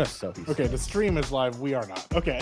So he Okay, said. the stream is live. We are not. Okay.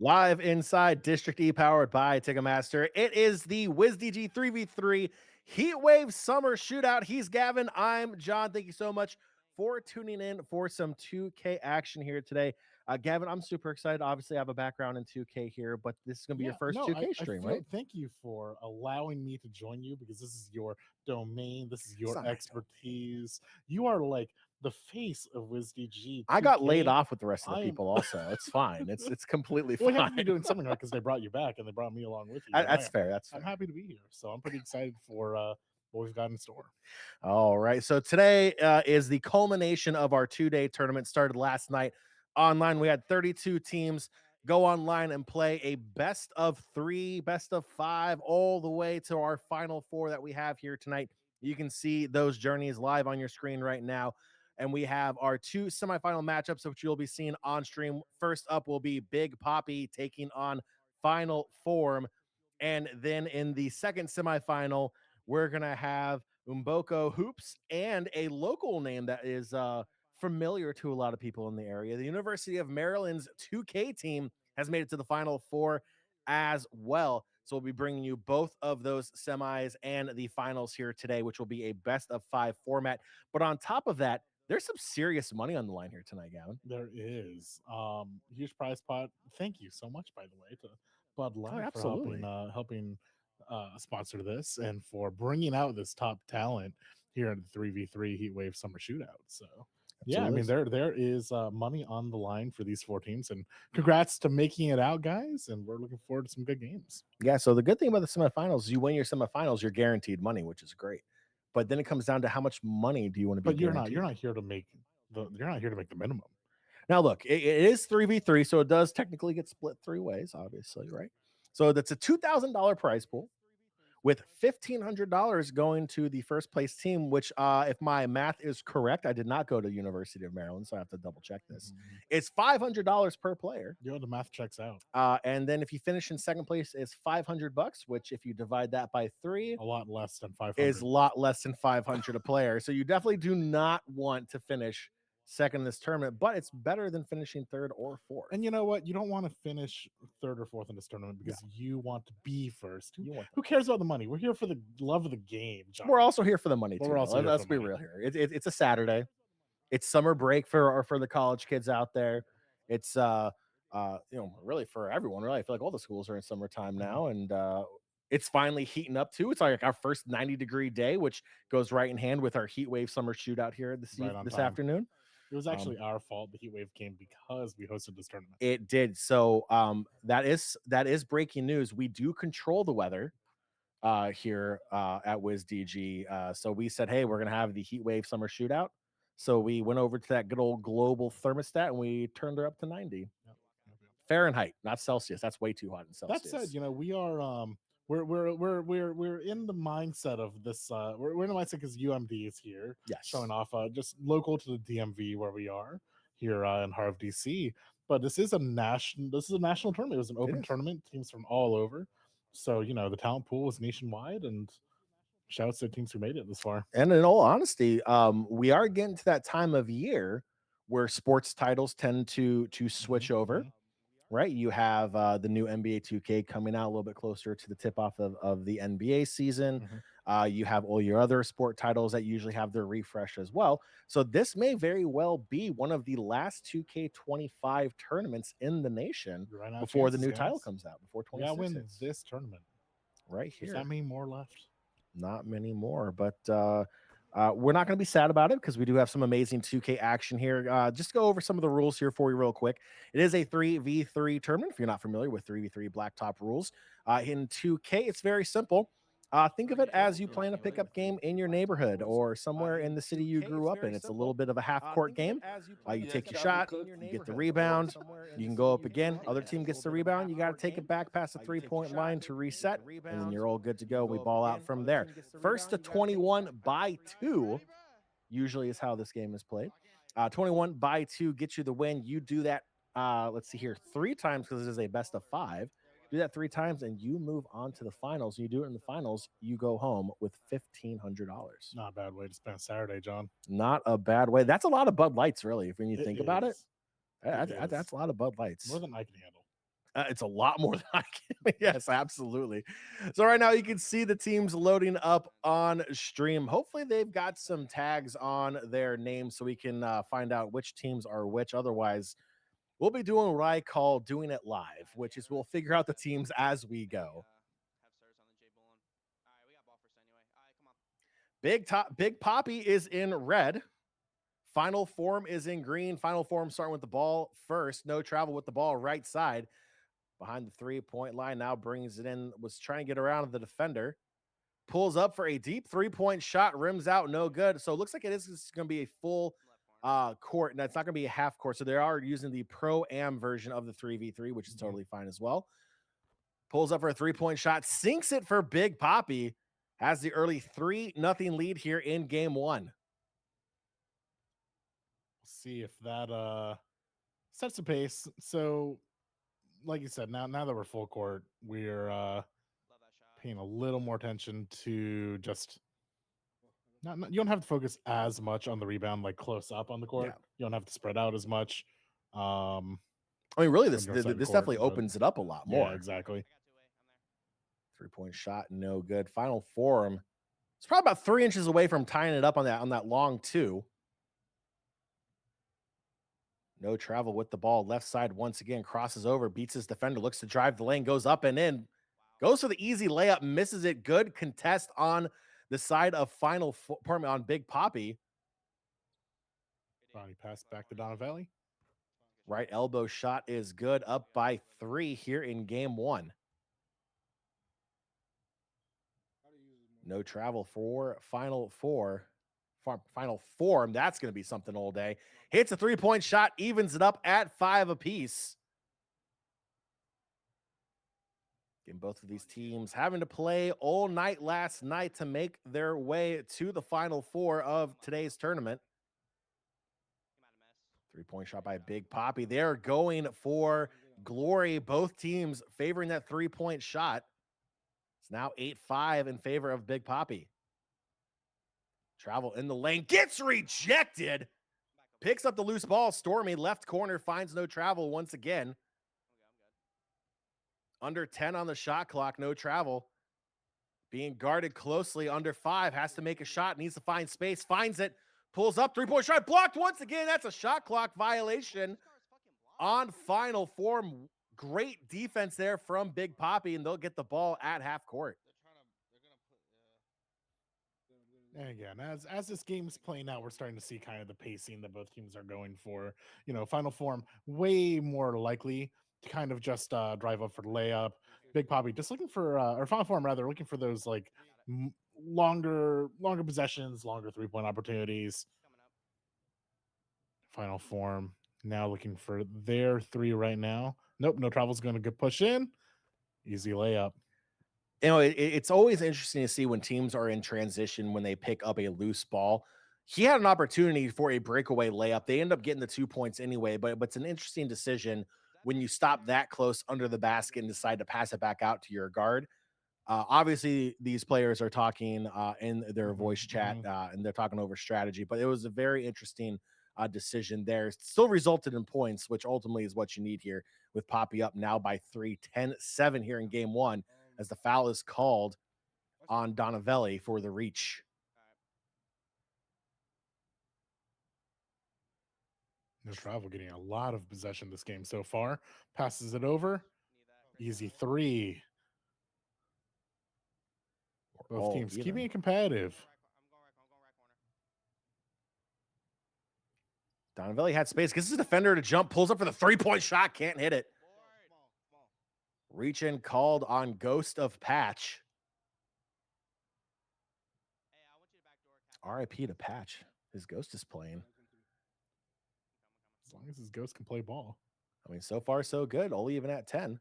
Live inside District E, powered by Ticketmaster. It is the Wizards D.G 3v3 Heatwave Summer Shootout. He's Gavin. I'm John. Thank you so much for tuning in for some 2K action here today. Gavin, I'm super excited. Obviously, I have a background in 2K here, but this is going to be your first 2K stream, right? Thank you for allowing me to join you because this is your domain. This is It's your not my expertise. You are like the face of WizDG. I got laid off with the rest of the I am- people also. It's fine. It's completely Well, fine. we have to be doing something right because they brought you back and they brought me along with you. That's fair. That's fair. I'm happy to be here. So I'm pretty excited for what we've got in store. All right. So today is the culmination of our 2-day tournament. Started last night online. We had 32 teams go online and play a best of 3, best of 5, all the way to our final 4 that we have here tonight. You can see those journeys live on your screen right now. And we have our 2 semifinal matchups, which you'll be seeing on stream. First up will be Big Poppy taking on Final Form. And then in the second semifinal, we're going to have Umboko Hoops and a local name that is familiar to a lot of people in the area. The University of Maryland's 2K team has made it to the Final 4 as well. So we'll be bringing you both of those semis and the finals here today, which will be a best of 5 format. But on top of that, there's some serious money on the line here tonight, Gavin. There is huge prize pot. Thank you so much, by the way, to Bud Light for helping sponsor this and for bringing out this top talent here at the 3v3 Heatwave Summer Shootout. So yeah, I mean there is money on the line for these 4 teams, and congrats to making it out, guys. And we're looking forward to some good games. Yeah. So the good thing about the semifinals is you win your semifinals, you're guaranteed money, which is great. But then it comes down to how much money do you want to be? But you're not here to make the minimum. Now, look, it is 3v3, so it does technically get split 3 ways, obviously, right? So that's a $2,000 prize pool with $1,500 going to the first place team, which, if my math is correct, I did not go to University of Maryland, so I have to double check this. Mm-hmm. It's $500 per player. You know, the math checks out. And then if you finish in second place, it's $500, which if you divide that by 3, a lot less than 500 is a lot less than 500 a player. So you definitely do not want to finish second in this tournament, but it's better than finishing third or fourth. And you know what? You don't want to finish third or fourth in this tournament because you want to be first. Who cares about the money? We're here for the love of the game, John. We're also here for the money, too. Let's be real here. It's a Saturday. It's summer break for the college kids out there. It's really for everyone. Really, I feel like all the schools are in summertime now, and it's finally heating up too. It's like our first 90-degree day, which goes right in hand with our heat wave summer shootout here this afternoon. It was actually our fault. The heat wave came because we hosted this tournament. It did. So that is breaking news. We do control the weather here at Wizards D.G. So we said, hey, we're gonna have the heat wave summer shootout. So we went over to that good old global thermostat and we turned her up to 90. Yep. Fahrenheit, not Celsius. That's way too hot in Celsius. That said, we are we're in the mindset of this. We're in the mindset because UMD is here, showing off just local to the DMV where we are here in Harv DC. But this is a national tournament. It was an open tournament, teams from all over. So the talent pool is nationwide, and shouts to teams who made it this far. And in all honesty, we are getting to that time of year where sports titles tend to switch over. Right, you have the new NBA 2K coming out a little bit closer to the tip-off of the NBA season. You have all your other sport titles that usually have their refresh as well. So this may very well be one of the last 2K25 tournaments in the nation before the new title comes out, before 26. Yeah, win this tournament. Right here. Is that many more left? Not many more, but we're not going to be sad about it because we do have some amazing 2K action here. Just to go over some of the rules here for you real quick. It is a 3v3 tournament. If you're not familiar with 3v3 blacktop rules, in 2K, it's very simple. Think of it as you playing a pickup game in your neighborhood or somewhere in the city you grew up in. It's a little bit of a half-court game. You take your shot, you get the rebound, you can go up again. Other team gets the rebound. You got to take it back past the three-point line to reset, and then you're all good to go. We ball out from there. First to 21 by 2 usually is how this game is played. 21 by 2 gets you the win. You do that, let's see here, 3 times because it is a best of 5. Do that 3 times and you move on to the finals. You do it in the finals, you go home with $1,500. Not a bad way to spend Saturday, John. Not a bad way. That's a lot of Bud Lights, really, when you think about it. That's a lot of Bud Lights. More than I can handle. It's a lot more than I can. Yes, absolutely. So right now you can see the teams loading up on stream. Hopefully they've got some tags on their names so we can find out which teams are which. Otherwise, we'll be doing what I call doing it live, which is we'll figure out the teams as we go. Big Poppy is in red. Final form is in green. Final form starting with the ball first. No travel with the ball right side. Behind the 3-point line, now brings it in, was trying to get around the defender. Pulls up for a deep 3-point shot, rims out, no good. So it looks like it is going to be a full court. Now, it's not going to be a half court. So they are using the Pro-Am version of the 3v3, which is totally fine as well. Pulls up for a 3-point shot, sinks it for Big Poppy. Has the early 3-0 lead here in game one. See if that sets the pace. So, like you said, now that we're full court, we're paying a little more attention to just not you don't have to focus as much on the rebound, like close up on the court. Yeah. You don't have to spread out as much. I mean, really, this definitely opens it up a lot more. Yeah, exactly. 3-point shot, no good. Final form. It's probably about 3 inches away from tying it up on that long 2. No travel with the ball. Left side once again, crosses over, beats his defender, looks to drive the lane, goes up and in. Goes for the easy layup, misses it. Good contest on the side of on Big Poppy. Body pass back to Donavelli. Right elbow shot is good, up by 3 here in game one. No travel for final form. That's going to be something all day. Hits a 3-point shot, evens it up at 5 apiece. Again, both of these teams having to play all night last night to make their way to the Final Four of today's tournament. 3-point shot by Big Poppy. They're going for glory. Both teams favoring that 3-point shot. It's now 8-5 in favor of Big Poppy. Travel in the lane. Gets rejected. Picks up the loose ball. Stormy left corner finds no travel once again. Under 10 on the shot clock, no travel. Being guarded closely, under 5, has to make a shot, needs to find space, finds it, pulls up, 3-point shot, blocked once again. That's a shot clock violation on final form. Great defense there from Big Poppy, and they'll get the ball at half court. And again, as this game is playing out, we're starting to see kind of the pacing that both teams are going for. Final form way more likely to kind of just drive up for the layup. Big Poppy just looking for, or final form rather, looking for those like longer possessions, longer 3-point opportunities. Final form now looking for their 3 right now. Nope, no travel's going to get push in. Easy layup. It's always interesting to see when teams are in transition, when they pick up a loose ball. He had an opportunity for a breakaway layup. They end up getting the 2 points anyway, but it's an interesting decision when you stop that close under the basket and decide to pass it back out to your guard. Obviously, these players are talking in their voice chat and they're talking over strategy, but it was a very interesting decision there. It still resulted in points, which ultimately is what you need here with Poppy up now by 3, 10-7 here in game one, as the foul is called on Donavelli for the reach. No travel getting a lot of possession this game so far. Passes it over. Easy 3. Both teams keeping it competitive. Donavelli had space. Gets his defender to jump. Pulls up for the 3-point shot. Can't hit it. Reach in called on Ghost of Patch. RIP to Patch. His Ghost is playing. As long as his Ghost can play ball. I mean, so far so good. Only even at 10.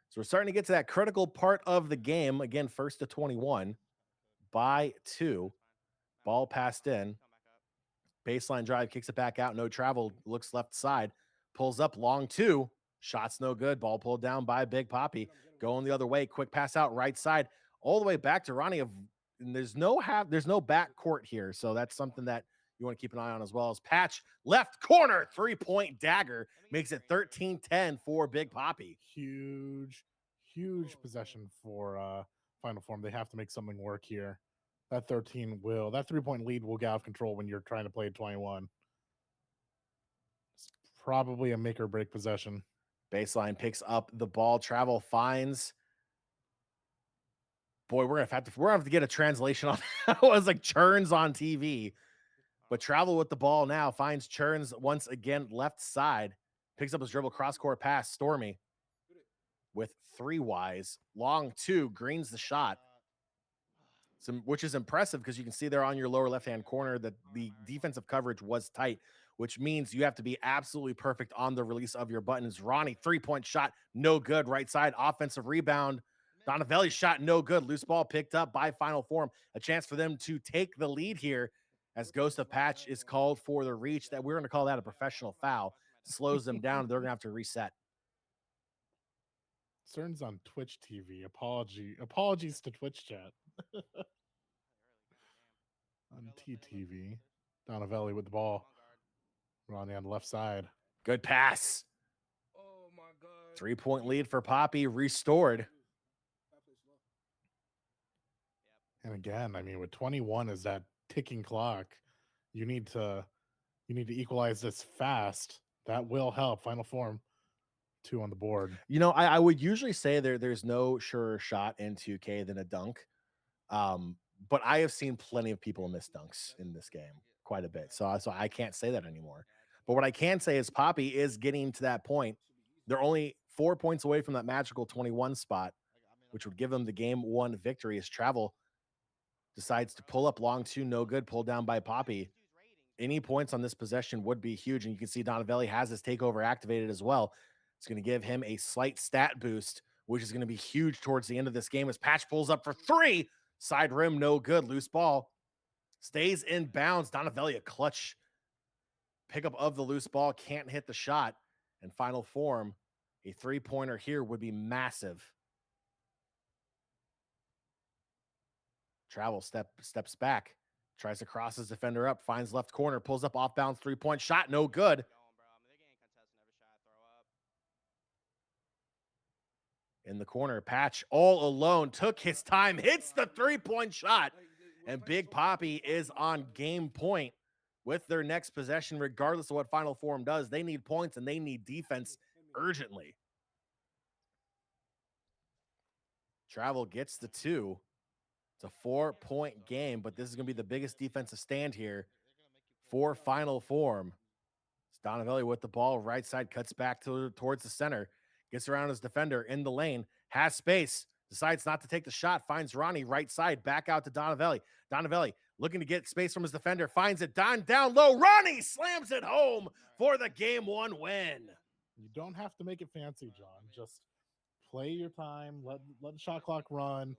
So we're starting to get to that critical part of the game. Again, 1st to 21 by 2. Ball passed in. Baseline drive, kicks it back out. No travel. Looks left side. Pulls up long 2. Shots no good. Ball pulled down by Big Poppy. Going the other way. Quick pass out right side. All the way back to Ronnie. And there's no back court here. So that's something that you want to keep an eye on as well. As Patch left corner 3-point dagger makes it 13-10 for Big Poppy. Huge possession for Final Form. They have to make something work here. That 3-point lead will get out of control when you're trying to play 21. It's probably a make or break possession. Baseline picks up the ball. Travel finds. Boy, we're gonna have to get a translation on that. It was like Churns on TV. But Travel with the ball now finds Churns once again left side. Picks up his dribble, cross-court pass. Stormy with 3 Ys. Long 2, greens the shot. Which is impressive because you can see there on your lower left-hand corner that the defensive coverage was tight, which means you have to be absolutely perfect on the release of your buttons. Ronnie, 3-point shot, no good. Right side, offensive rebound. Donavelli's shot, no good. Loose ball picked up by Final Form. A chance for them to take the lead here as Ghost of Patch is called for the reach. That we're going to call that a professional foul. Slows them down. They're going to have to reset. Cern's on Twitch TV. Apologies to Twitch chat. On TTV. Donavelli with the ball. Ronnie on the left side. Good pass. Oh my God. 3-point lead for Poppy restored. And again, I mean, with 21 is that ticking clock. You need to equalize this fast. That will help. Final Form 2 on the board. You know, I would usually say there's no surer shot in 2K than a dunk. But I have seen plenty of people miss dunks in this game quite a bit. So I can't say that anymore. But what I can say is Poppy is getting to that point. They're only 4 points away from that magical 21 spot, which would give them the game 1 victory as Travel decides to pull up long 2, no good, pulled down by Poppy. Any points on this possession would be huge. And you can see Donavelli has his takeover activated as well. It's going to give him a slight stat boost, which is going to be huge towards the end of this game as Patch pulls up for 3. Side rim, no good. Loose ball. Stays in bounds. Donavelli, a clutch pickup of the loose ball. Can't hit the shot. And Final Form, a 3-pointer here would be massive. Travel steps back. Tries to cross his defender up. Finds left corner. Pulls up off bounds. 3-point shot. No good. In the corner, Patch all alone, took his time, hits the 3-point shot, and Big Poppy is on game point with their next possession, regardless of what Final Form does. They need points and they need defense urgently. Travel gets the 2. It's a 4-point game, but this is going to be the biggest defensive stand here for Final Form. It's Donavelli with the ball, right side, cuts back towards the center. Gets around his defender in the lane, has space, decides not to take the shot, finds Ronnie right side, back out to Donavelli. Donavelli looking to get space from his defender, finds it down low. Ronnie slams it home for the game 1 win. You don't have to make it fancy, John. Just play your time, let the shot clock run,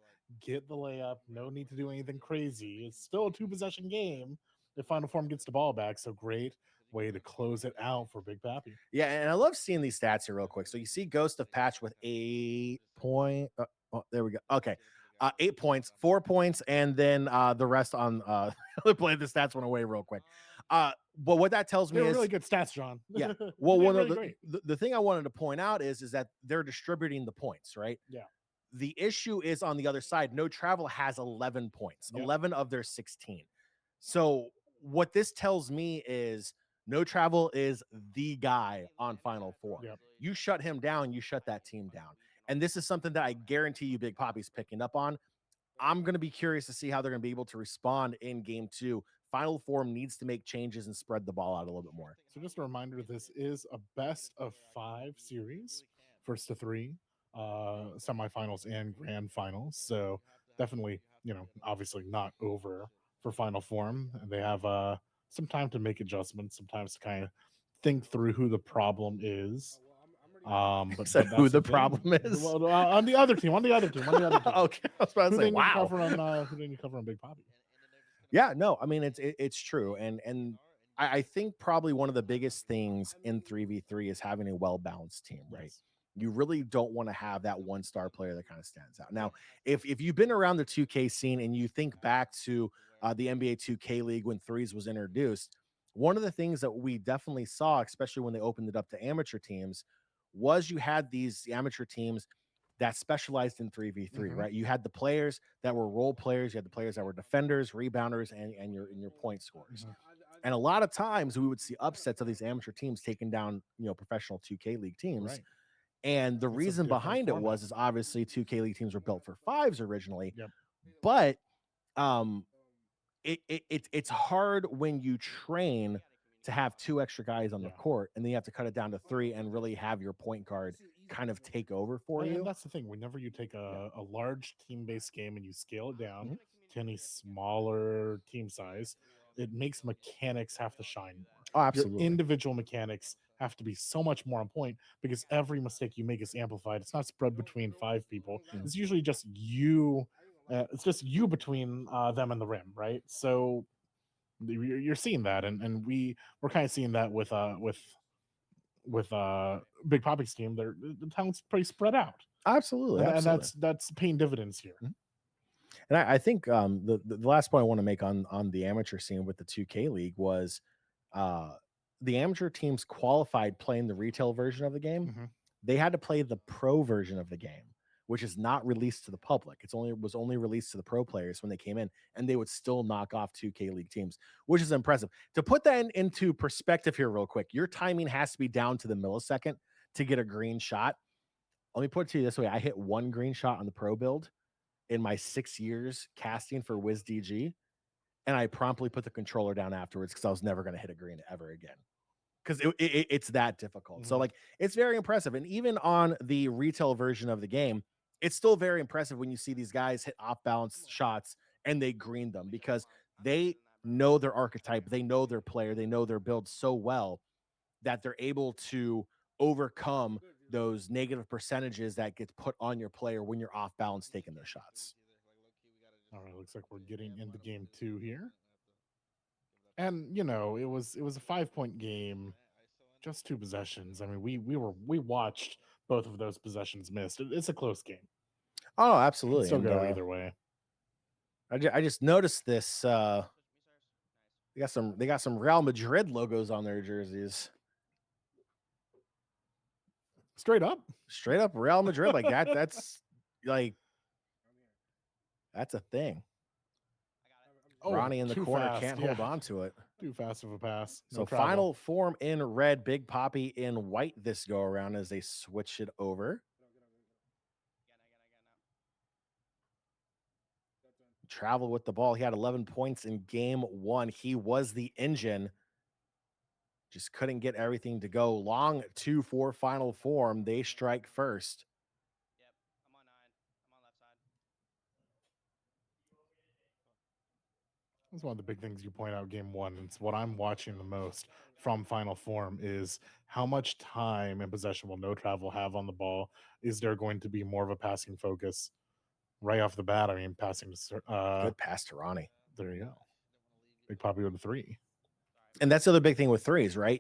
get the layup. No need to do anything crazy. It's still a 2-possession game if Final Form gets the ball back. So great way to close it out for Big Pappy. Yeah, and I love seeing these stats here real quick. So you see Ghost of Patch with 8 point. Oh, there we go. Okay. 8 points, 4 points, and then the rest on the play. The stats went away real quick. But what that tells me is really good stats, John. Yeah. Well, one of the thing I wanted to point out is that they're distributing the points, right? Yeah. The issue is on the other side. No Travel has 11 points, 11 of their 16. So what this tells me is No Travel is the guy on Final Four. Yep. You shut him down, you shut that team down. And this is something that I guarantee you Big Poppy's picking up on. I'm going to be curious to see how they're going to be able to respond in game 2. Final Form needs to make changes and spread the ball out a little bit more. So just a reminder, this is a best of 5 series, first to 3, semifinals and grand finals. So definitely, obviously not over for Final Form. And they have some time to make adjustments, sometimes to kind of think through who the problem is. But who the problem is? Well, on the other team. Okay, I was about to say, wow. Who didn't you cover on Big Poppy? Yeah, no, I mean it's true, and I think probably one of the biggest things in 3v3 is having a well-balanced team, right? Yes. You really don't want to have that one-star player that kind of stands out. Now, if you've been around the 2K scene and you think back to the NBA 2K League when threes was introduced, one of the things that we definitely saw, especially when they opened it up to amateur teams, was you had these amateur teams that specialized in 3v3, right? You had the players that were role players, you had the players that were defenders, rebounders, and your point scorers. And a lot of times we would see upsets of these amateur teams taking down, professional 2K League teams. Right. And the It's a reason different behind it format. was is obviously 2K League teams were built for fives originally, Yep. but um it's hard when you train to have two extra guys on the Yeah. court and then you have to cut it down to three and really have your point guard kind of take over for And you. that's the thing. Whenever you take Yeah. a large team based game and you scale it down Mhm. to any smaller team size, it makes mechanics have to shine more. Oh, Your absolutely. individual mechanics have to be so much more on point because every mistake you make is amplified. It's not spread between five people. Mhm. It's usually just you. It's just you between them and the rim, right? So you're seeing that, and we're kind of seeing that with Big Poppy's team. The talent's pretty spread out, Absolutely, and absolutely. that's paying dividends here. Mhm. And I think the last point I want to make on the amateur scene with the 2K League was uh, the amateur teams qualified playing the retail version of the game. Mm-hmm. They had to play the pro version of the game, which is not released to the public. Was only released to the pro players when they came in, and they would still knock off 2K League teams, which is impressive. To put that into perspective here, real quick, your timing has to be down to the millisecond to get a green shot. Let me put it to you this way: I hit one green shot on the pro build in my 6 years casting for Wizards D.G, and I promptly put the controller down afterwards because I was never going to hit a green ever again. Because it's that difficult. So Mm-hmm. like it's very impressive. And even on the retail version of the game, it's still very impressive when you see these guys hit off balance shots and they green them because they know their archetype, they know their player, they know their build so well that they're able to overcome those negative percentages that gets put on your player when you're off balance taking those shots. All right, looks like we're getting into game two here, and it was a 5 point game, just two possessions. I mean, we watched both of those possessions missed. It's a close game. Oh, Can absolutely. still And go either way. I just noticed this. They got some Real Madrid logos on their jerseys. Straight up. Straight up Real Madrid like that. Like that's a thing. Oh, Ronnie in the too corner fast. can't hold Yeah, on to it. too fast of a pass. No So travel. final form in red, Big Poppy in white this go around as they switch it over. Travel with the ball. He had 11 points in game one. He was the engine. Just couldn't get everything to go. Long 2-4 final form. They strike first. That's one of the big things you point out game one. It's what I'm watching the most from Final Form is how much time and possession will no travel have on the ball. Is there going to be more of a passing focus right off the bat? I mean, passing to Good pass to Ronnie. there you go. Big Poppy with a three. And that's the other big thing with threes, right?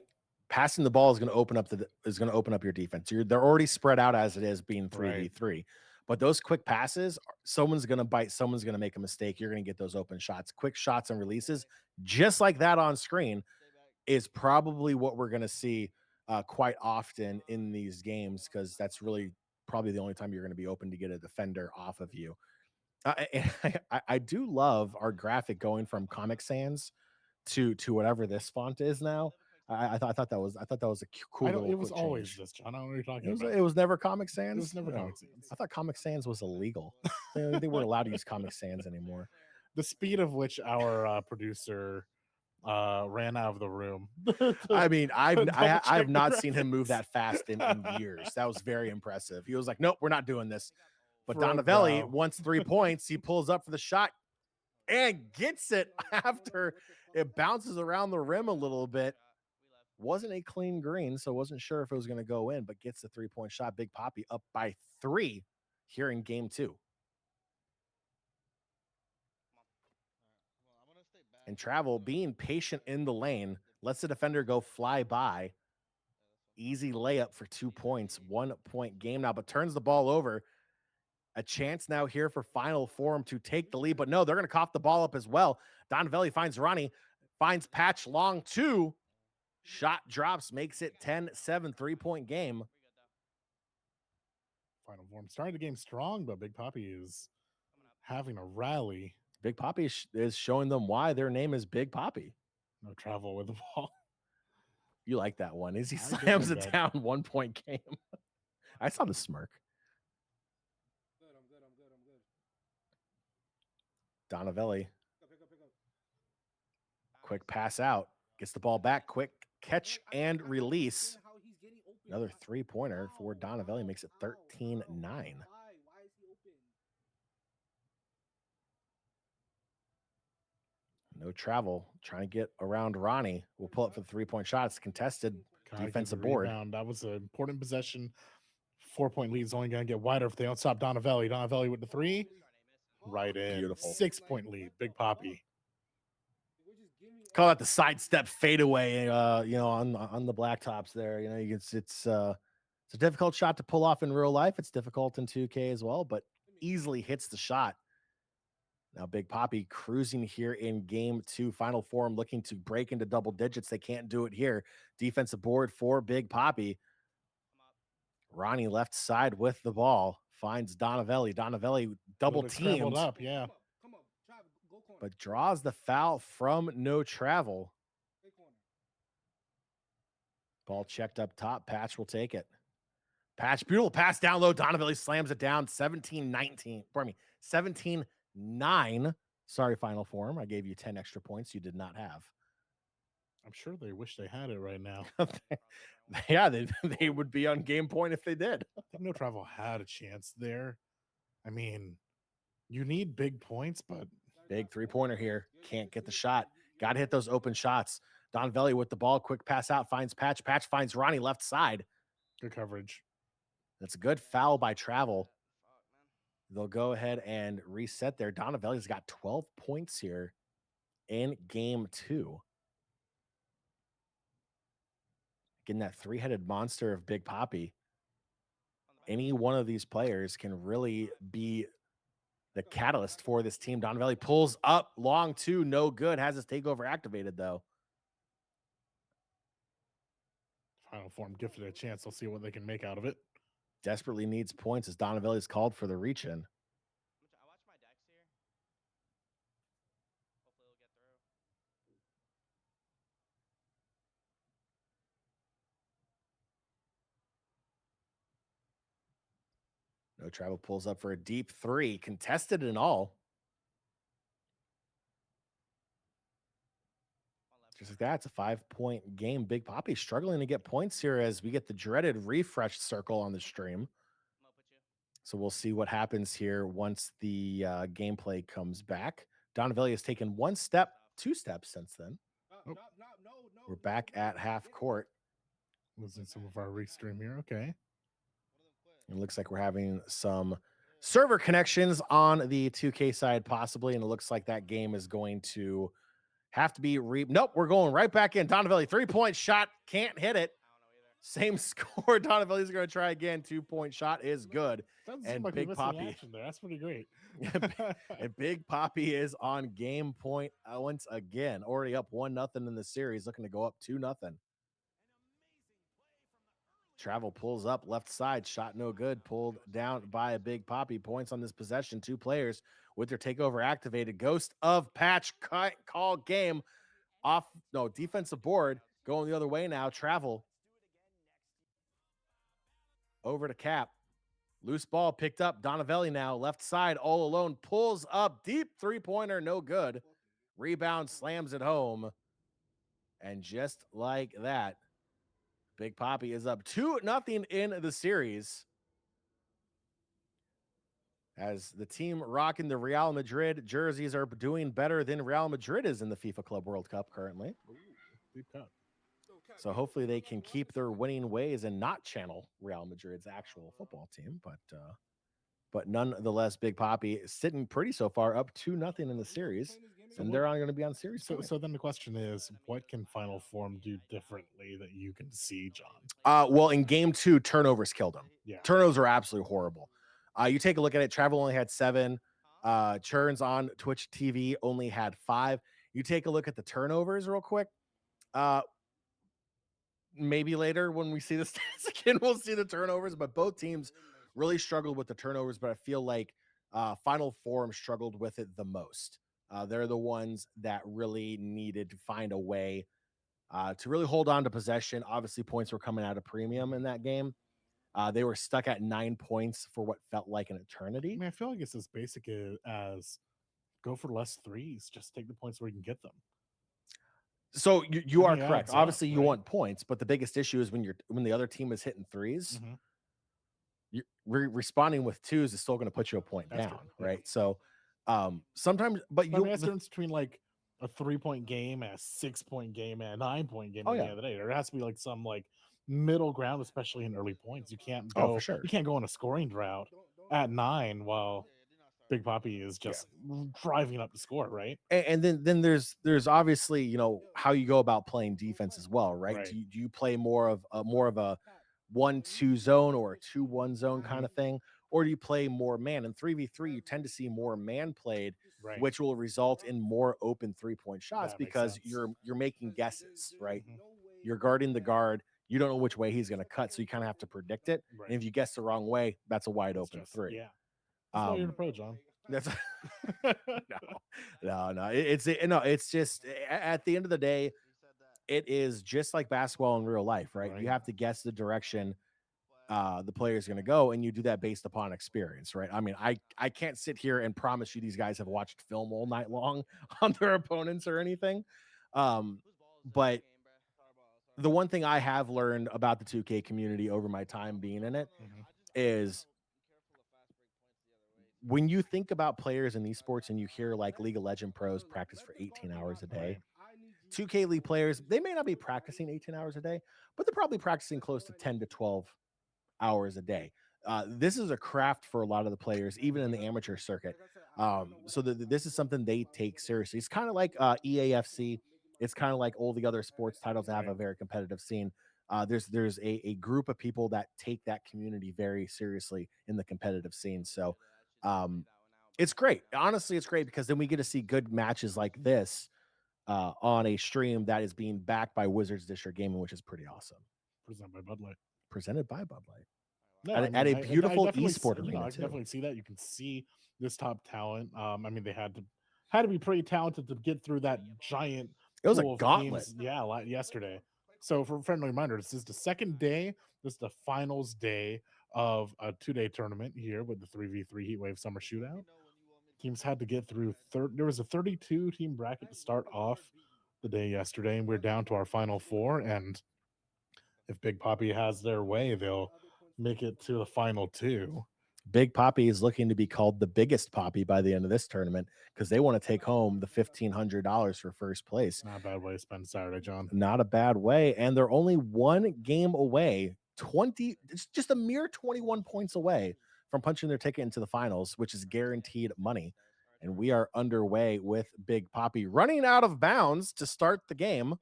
Passing the ball is going to open up your defense. They're already spread out as it is being 3v3. But those quick passes, someone's going to bite, someone's going to make a mistake. You're going to get those open shots. Quick shots and releases, just like that on screen, is probably what we're going to see quite often in these games because that's really probably the only time you're going to be open to get a defender off of you. I do love our graphic going from Comic Sans to whatever this font is now. I thought that was a cool I don't. little It was quick always change. this, John. I don't know what you're It talking was about. it was never Comic It was Sans. never No, Comic Sans. I thought Comic Sans was illegal. They weren't allowed to use Comic Sans anymore. The speed of which our producer ran out of the room. I mean, To double I have check the not seen him move graphics. that fast in years. That was very impressive. He was like, "Nope, we're not doing this." But Front Donavelli brow. wants 3 points. He pulls up for the shot and gets it after it bounces around the rim a little bit. Wasn't a clean green, so wasn't sure if it was going to go in, but gets the 3-point shot. Big Poppy up by 3 here in game 2. And Travel being patient in the lane lets the defender go fly by. Easy layup for 2 points, 1 point game now, but turns the ball over. A chance now here for Final Form to take the lead, but no, they're going to cough the ball up as well. Donavelli finds Ronnie, finds Patch long 2. Shot drops, makes it 10-7, 3-point game. Final Form started the game strong, but Big Poppy is having a rally. Big Poppy is showing them why their name is Big Poppy. No travel with the ball. You like that one. As he slams it down, 1-point game. I saw the smirk. I'm good. Donavelli. Pick up. Quick pass out. Gets the ball back. Quick catch and release. Another 3-pointer for Donavelli makes it 13-9. Why is he open? No travel. Trying to get around Ronnie. We'll pull up for the 3-point shot. It's contested. Defensive board. Rebound. That was an important possession. 4-point lead is only going to get wider if they don't stop Donavelli. Donavelli with the 3. Right in. Beautiful. 6-point lead. Big Poppy. Call that the sidestep fadeaway, on the blacktops there. It's a difficult shot to pull off in real life. It's difficult in 2K as well, but easily hits the shot. Now Big Poppy cruising here in game 2. Final Form looking to break into double digits. They can't do it here. Defensive board for Big Poppy. Ronnie left side with the ball. Finds Donavelli. Donavelli double teamed. Up, yeah. Come on. Go corner. But draws the foul from no travel. Ball checked up top. Patch will take it. Patch, beautiful pass down low. Donavelli slams it down. 17-19. Pardon me. 17-9. Sorry, Final Form. I gave you 10 extra points you did not have. I'm sure they wish they had it right now. Yeah, they would be on game point if they did. I think No Travel had a chance there. I mean, you need big points, but big 3-pointer here. Can't get the shot. Got to hit those open shots. Donavelli with the ball. Quick pass out. Finds Patch. Patch finds Ronnie left side. Good coverage. That's a good foul by Travel. They'll go ahead and reset there. Donavelli's got 12 points here in game 2. Getting that 3-headed monster of Big Poppy. Any one of these players can really be the catalyst for this team. Donavelli pulls up long 2, no good. Has his takeover activated though. Final Form gifted a chance. They'll see what they can make out of it. Desperately needs points as Donavelli's called for the reach in. I watch my decks here. Hopefully it'll get through. No travel pulls up for a deep 3. Contested and all. Just like that, it's a 5-point game. Big Poppy struggling to get points here as we get the dreaded refresh circle on the stream. So we'll see what happens here once the gameplay comes back. Donavelli has taken 1 step, 2 steps since then. We're back at half court. Losing some of our restream here. Okay. It looks like we're having some server connections on the 2K side possibly, and it looks like that game is going to have to be nope, we're going right back in. Donavelli, 3-point shot, can't hit it. Same score. Donavelli's going to try again. 2-point shot is good. And like Big Poppy there. That's pretty great. And Big Poppy is on game point once again. Already up 1-0 in the series, looking to go up 2-0. Travel pulls up left side, shot no good, pulled down by a Big Poppy. Points on this possession. 2 players with their takeover activated. Ghost of Patch call game off. No, defensive board going the other way now. Travel over to Cap. Loose ball picked up. Donavelli now left side all alone. Pulls up deep 3-pointer. No good. Rebound slams it home. And just like that, Big Poppy is up 2-0 in the series. As the team rocking the Real Madrid jerseys are doing better than Real Madrid is in the FIFA Club World Cup currently. Deep cut. So hopefully they can keep their winning ways and not channel Real Madrid's actual football team. But nonetheless, Big Poppy is sitting pretty so far, up 2-0 in the series. And they're going to be on series. So then the question is, what can Final Form do differently that you can see, John? Well, in game 2, turnovers killed them. Yeah. Turnovers are absolutely horrible. You take a look at it. Travel only had 7. Churns on Twitch TV only had 5. You take a look at the turnovers real quick. Maybe later when we see the stats again, we'll see the turnovers. But both teams really struggled with the turnovers. But I feel like Final Form struggled with it the most. They're the ones that really needed to find a way to really hold on to possession. Obviously, points were coming out of premium in that game. They were stuck at 9 points for what felt like an I eternity. mean, I feel like it's as basic as go for less threes. Just take the points where you can get them. So you are It correct. adds Obviously, up, you right? want points, but the biggest issue is when the other team is hitting 3s. Mhm. You're responding with 2s is still going to put you a point That's down, true, yeah. right? So sometimes, but I mean, you'll that's the difference between like a 3-point game and a 6-point game and a 9-point game Oh, at the yeah. end of the day. There has to be like some like middle ground, especially in early points. You can't Oh, for go sure. you can't go on a scoring drought at 9 while Big Poppy is Yeah. just driving up the score, right? And then there's obviously, you know, how you go about playing defense as well, right? Right. Do you play more of a 1-2 zone or a 2-1 zone kind of thing, or do you play more man? In 3v3, you tend to see more man played, Right. which will result in more open 3-point shots That makes because sense. you're making guesses, right? Mhm. You're guarding the guard. You don't know which way he's going to cut, so you kind of have to predict it. Right. And if you guess the wrong way, that's a wide It's open just 3. yeah. That's why you're the pro, John. That's no. It's just at the end of the day, it is just like basketball in real life, right? You Right. have to guess the direction the player is going to go, and you do that based upon experience, right? I mean, I can't sit here and promise you these guys have watched film all night long on their opponents or anything. But the one thing I have learned about the 2K community over my time being in it Mhm. is when you think about players in esports and you hear like League of Legend pros practice for 18 hours a day, Right. 2K League players, they may not be practicing 18 hours a day, but they're probably practicing close to 10 to 12 hours a day. This is a craft for a lot of the players, even in the amateur circuit. So this is something they take seriously. It's kind of like EAFC. It's kind of like all the other sports titles that have a Right. very competitive scene. There's a group of people that take that community very seriously in the competitive scene. So it's great. Honestly, it's great because then we get to see good matches like this on a stream that is being backed by Wizards District Gaming, which is pretty awesome. Presented by Bud Light. Presented by Bud Light. No, At, I at mean, a I beautiful definitely, esport you know, arena I can too. definitely see that. You can see this top talent. I mean, they had to be pretty talented to get through that giant It was a pool of gauntlet. teams. Yeah, yesterday. So, for a friendly reminder, this is the second day. This is the finals day of a 2-day tournament here with the 3v3 Heatwave Summer Shootout. Teams had to get through. There was a 32 team bracket to start off the day yesterday, and we're down to our final 4. And if Big Poppy has their way, they'll make it to the final 2. Big Poppy is looking to be called the biggest Poppy by the end of this tournament because they want to take home the $1,500 for first place. Not a bad way to spend Saturday, John. Not a bad way. And they're only one game away, it's just a mere 21 points away from punching their ticket into the finals, which is guaranteed money. And we are underway with Big Poppy running out of bounds to start the game.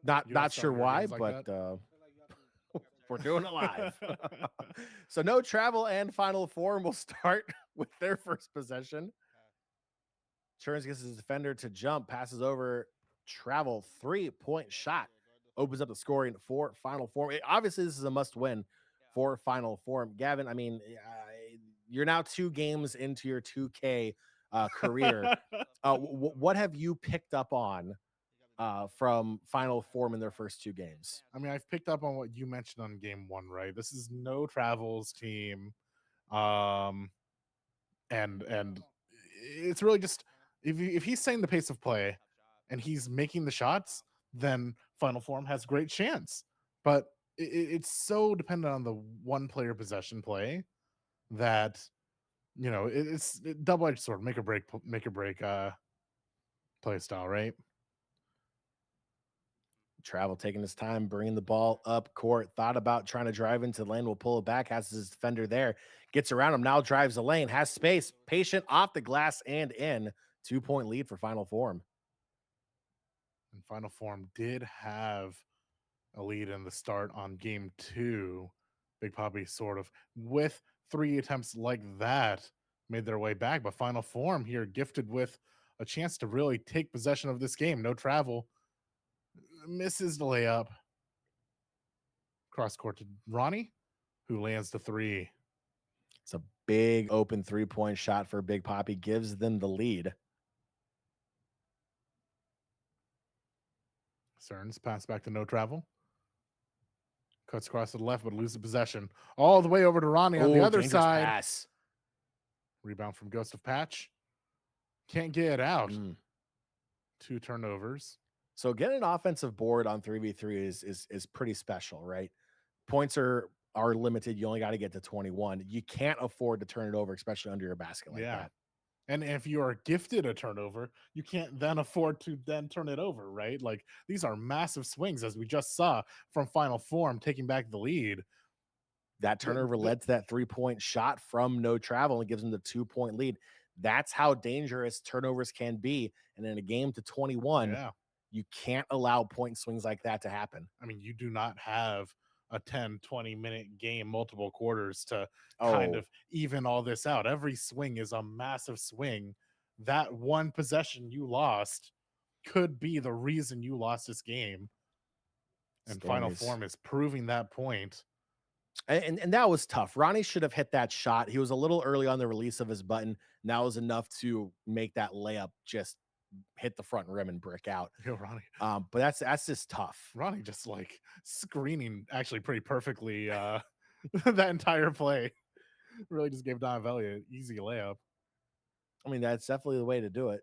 Not sure why, but we're doing it live. So no travel and final form will start with their first possession. Churns gets his defender to jump, passes over, travel, 3-point shot, opens up the scoring for final form. Obviously, this is a must win for final form. Gavin, I mean, you're now 2 games into your 2K career. What have you picked up on from final form in their first 2 games? I mean, I've picked up on what you mentioned on game 1, right? This is no travels team. And it's really just if he's setting the pace of play and he's making the shots, then final form has great chance. But it's so dependent on the one player possession play that it's double-edged sword, make or break play style, right? Travel taking his time, bringing the ball up court, thought about trying to drive into the lane, will pull it back, has his defender there, gets around him, now drives the lane, has space, patient off the glass and in. 2-point lead for final form. And final form did have a lead in the start on game 2. Big Poppy sort of with 3 attempts like that made their way back, but Final Form here gifted with a chance to really take possession of this game. No Travel misses the layup. Cross court to Ronnie, who lands the 3. It's a big open 3-point shot for Big Poppy, gives them the lead. Cerns pass back to No Travel. Cuts across to the left, but loses possession. All the way over to Ronnie on the other side. Pass. Rebound from Ghost of Patch. Can't get it out. 2 turnovers. So getting an offensive board on 3v3 is pretty special, right? Points are limited. You only got to get to 21. You can't afford to turn it over, especially under your basket like that. And if you are gifted a turnover, you can't then afford to then turn it over, right? Like, these are massive swings, as we just saw from Final Form taking back the lead. That turnover led to that 3-point shot from No Travel and gives them the 2-point lead. That's how dangerous turnovers can be. And in a game to 21, you can't allow point swings like that to happen. I mean, you do not have a 10, 20-minute game, multiple quarters to kind of even all this out. Every swing is a massive swing. That one possession you lost could be the reason you lost this game. And Final Form is proving that point. And that was tough. Ronnie should have hit that shot. He was a little early on the release of his button. And that was enough to make that layup just hit the front rim and brick out. Yo, Ronnie. But that's just tough. Ronnie just like screening actually pretty perfectly that entire play. Really just gave Donavelli an easy layup. I mean, that's definitely the way to do it.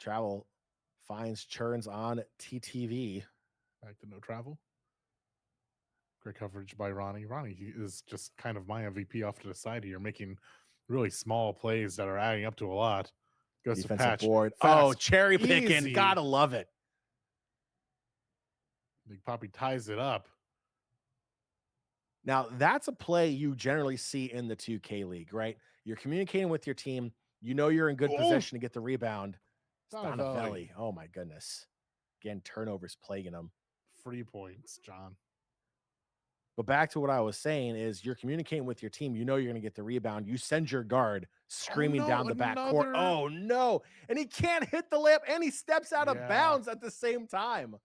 Travel finds Churns on TTV. Back to No Travel. Great coverage by Ronnie. Ronnie is just kind of my MVP off to the side here, making really small plays that are adding up to a lot. Goes Defensive to Patch. board. Fast, cherry picking. easy. Gotta love it. Big Poppy ties it up. Now, that's a play you generally see in the 2K League, right? You're communicating with your team. You know you're in good position to get the rebound. Donavelli. Oh, my goodness. Again, turnovers plaguing them. Free points, John. But back to what I was saying is you're communicating with your team. You know you're going to get the rebound. You send your guard screaming down the backcourt. Oh, no. And he can't hit the layup, and he steps out of bounds at the same time.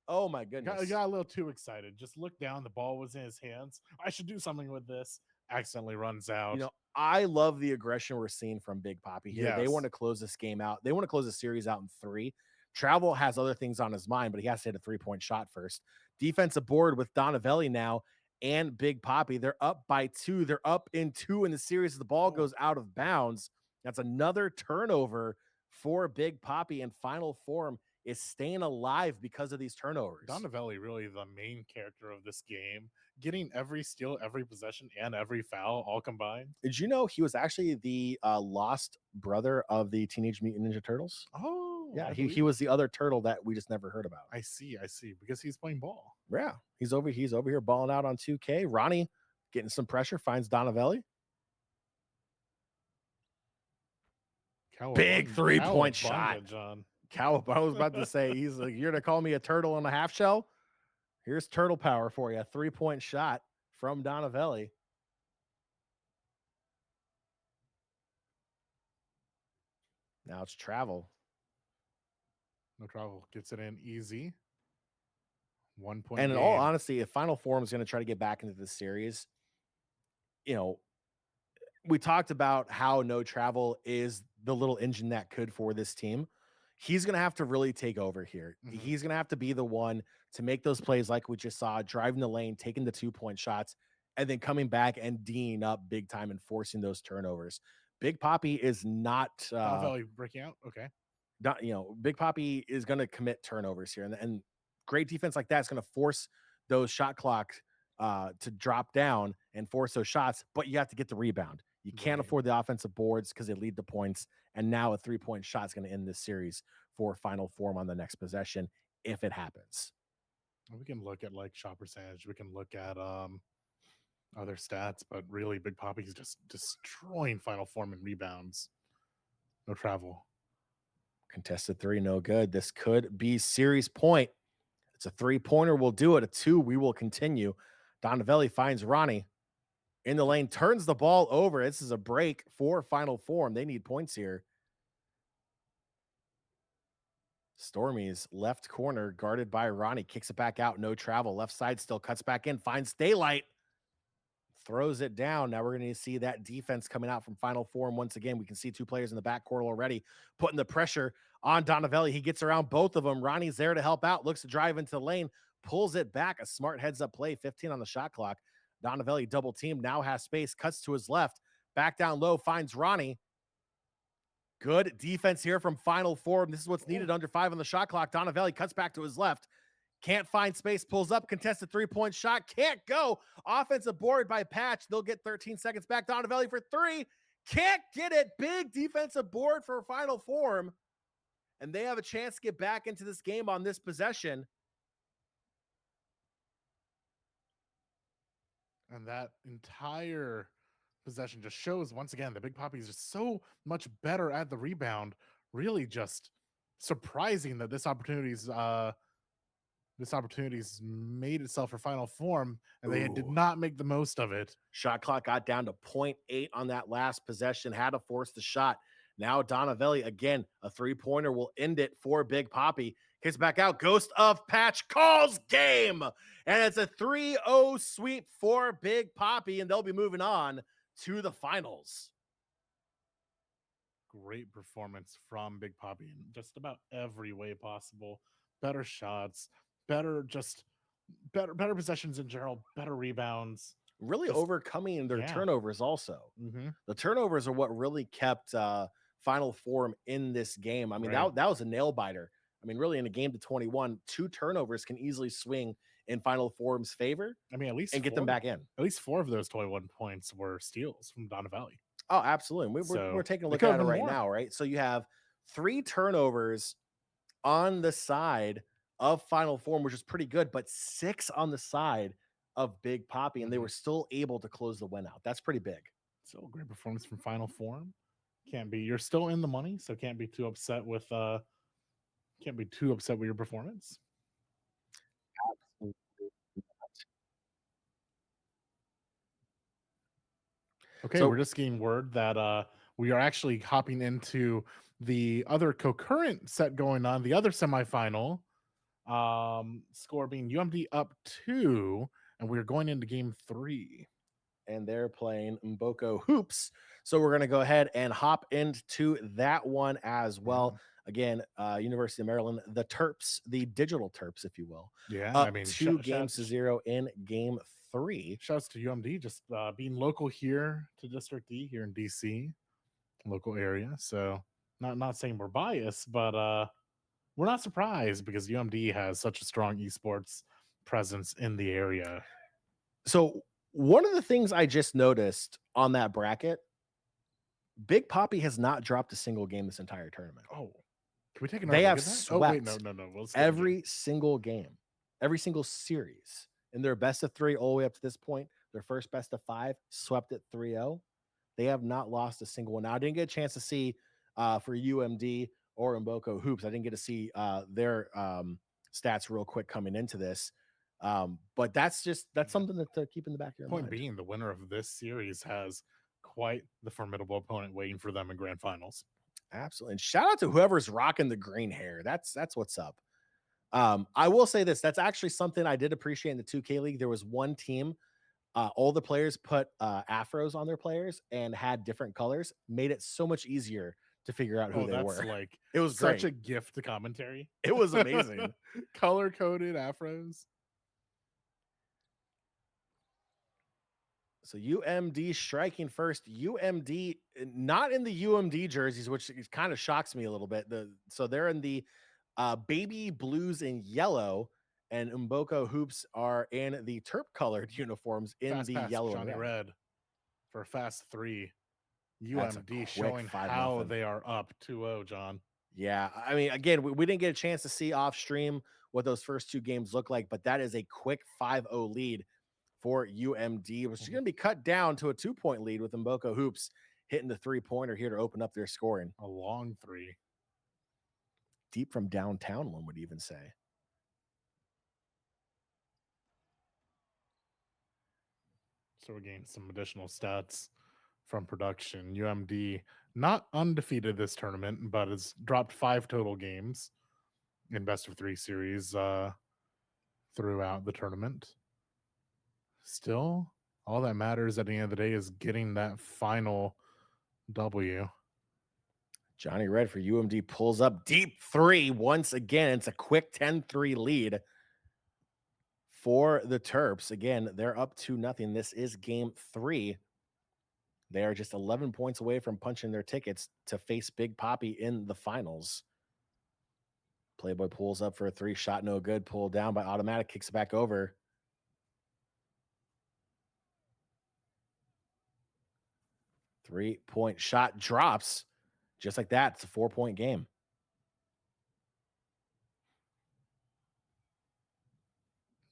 Oh, my goodness. Got a little too excited. Just looked down. The ball was in his hands. I should do something with this. Accidentally runs out. You know, I love the aggression we're seeing from Big Poppy here. They want to close this game out. They want to close the series out in 3. Travel has other things on his mind, but he has to hit a 3-point shot first. Defensive board with Donavelli now and Big Poppy. They're up by 2. They're up in 2 in the series. The ball goes out of bounds. That's another turnover for Big Poppy, and Final Form is staying alive because of these turnovers. Donavelli really the main character of this game, getting every steal, every possession, and every foul all combined. Did you know he was actually the lost brother of the Teenage Mutant Ninja Turtles? Oh, yeah, he was the other turtle that we just never heard about. I see, because he's playing ball. Yeah, he's over here balling out on 2K. Ronnie getting some pressure, finds Donavelli. Big 3-point shot, John. I was about to say, he's like, you're gonna call me a turtle in a half shell? Here's turtle power for you. 3-point shot from Donavelli. Now it's Travel. No Travel gets it in easy. 1 point. And in all honesty, if Final Form is going to try to get back into this series, you know, we talked about how No Travel is the little engine that could for this team. He's going to have to really take over here. He's going to have to be the one to make those plays like we just saw, driving the lane, taking the 2-point shots, and then coming back and D'ing up big time and forcing those turnovers. Big Poppy is not breaking out. Okay. Not, you know, Big Poppy is going to commit turnovers here, and great defense like that is going to force those shot clocks to drop down and force those shots, but you have to get the rebound. You can't afford the offensive boards because they lead to points. And now a 3-point shot is going to end this series for Final Form on the next possession if it happens. We can look at like shot percentage. We can look at other stats, but really Big Poppy's just destroying Final Form in rebounds. No Travel. Contested 3, no good. This could be series point. It's a 3-pointer. We'll do it. A 2, we will continue. Donavelli finds Ronnie in the lane, turns the ball over. This is a break for Final Form. They need points here. Stormy's left corner guarded by Ronnie. Kicks it back out. No travel. Left side still cuts back in. Finds daylight. Throws it down. Now we're going to see that defense coming out from Final Form once again. We can see 2 players in the backcourt already putting the pressure on Donavelli. He gets around both of them. Ronnie's there to help out. Looks to drive into the lane. Pulls it back. A smart heads-up play. 15 on the shot clock. Donavelli double team. Now has space. Cuts to his left. Back down low. Finds Ronnie. Good defense here from Final Form. This is what's needed under 5 on the shot clock. Donavelli cuts back to his left. Can't find space. Pulls up. Contested 3-point shot. Can't go. Offensive board by Patch. They'll get 13 seconds back. Donavelli for 3. Can't get it. Big defensive board for Final Form. And they have a chance to get back into this game on this possession. And that entire possession just shows once again the Big Poppy is just so much better at the rebound. Really, just surprising that this opportunity's made itself for Final Form, and they did not make the most of it. Shot clock got down to 0.8 on that last possession. Had to force the shot. Now Donavelli again, a 3-pointer will end it for Big Poppy. Kicks back out. Ghost of Patch calls game. And it's a 3-0 sweep for Big Poppy, and they'll be moving on to the finals. Great performance from Big Poppy in just about every way possible. Better shots, better possessions in general, better rebounds. Really Just- overcoming their turnovers also. Mm-hmm. The turnovers are what really kept Final Form in this game. I mean, Right. that was a nail biter. I mean, really in a game to 21, 2 turnovers can easily swing in Final Form's favor. I mean, at least and get them back in. At least 4 of those 21 points were steals from Donavelli. Oh, absolutely. We're taking a look at it right now, right? So you have 3 turnovers on the side of Final Form, which is pretty good, but 6 on the side of Big Poppy, and they were still able to close the win out. That's pretty big. So a great performance from Final Form. You're still in the money, so can't be too upset with your performance. Okay, so we're just getting word that we are actually hopping into the other concurrent set going on, the other semifinal. Score being UMD up 2, and we're going into game 3. And they're playing Mboko Hoops. So we're going to go ahead and hop into that one as well. Again, University of Maryland, the Terps, the digital Terps, if you will. Yeah, I mean, 2 games to 0 in game 3. Shouts to UMD, just being local here to District D here in DC, local area. So not saying we're biased, but we're not surprised because UMD has such a strong esports presence in the area. So one of the things I just noticed on that bracket, Big Poppy has not dropped a single game this entire tournament. Oh, can we take another They look have at that? swept Oh, wait, no. We'll every single game, every single series in their best of 3 all the way up to this point. Their first best of 5 swept at 3-0. They have not lost a single one. Now, I didn't get a chance to see for UMD or Mboko Hoops. I didn't get to see their stats real quick coming into this. But that's something to keep in the back of your mind. Point being, the winner of this series has quite the formidable opponent waiting for them in grand finals. Absolutely. And shout out to whoever's rocking the green hair. That's what's up. I will say this. That's actually something I did appreciate in the 2K League. There was one team, all the players put afros on their players and had different colors, made it so much easier to figure out who they were. Like, it was such great. a gift to commentary. It was amazing. Color-coded afros. So UMD striking first. UMD not in the UMD jerseys, which kind of shocks me a little bit. So they're in the baby blues and yellow, and Mboko Hoops are in the Terp colored uniforms in Fast the pass, yellow Johnny and red. for a fast 3. That's a UMD quick showing 5-0. how they are up 2-0, John. Yeah, I mean, again, we didn't get a chance to see off stream what those first 2 games look like, but that is a quick 5-0 lead for UMD, which is going to be cut down to a 2-point lead with Mboko Hoops hitting the 3-pointer here to open up their scoring. A long 3. Deep from downtown, one would even say. So we're getting some additional stats from production. UMD not undefeated this tournament, but has dropped 5 total games in best of 3 series throughout the tournament. Still, all that matters at the end of the day is getting that final W. Johnny Red for UMD pulls up deep 3 once again. It's a quick 10-3 lead for the Terps. Again, they're up 2-0. This is game 3. They are just 11 points away from punching their tickets to face Big Poppy in the finals. Playboy pulls up for a 3 shot, no good. Pulled down by Automatic, kicks it back over. Three-point shot drops. Just like that, it's a 4-point game.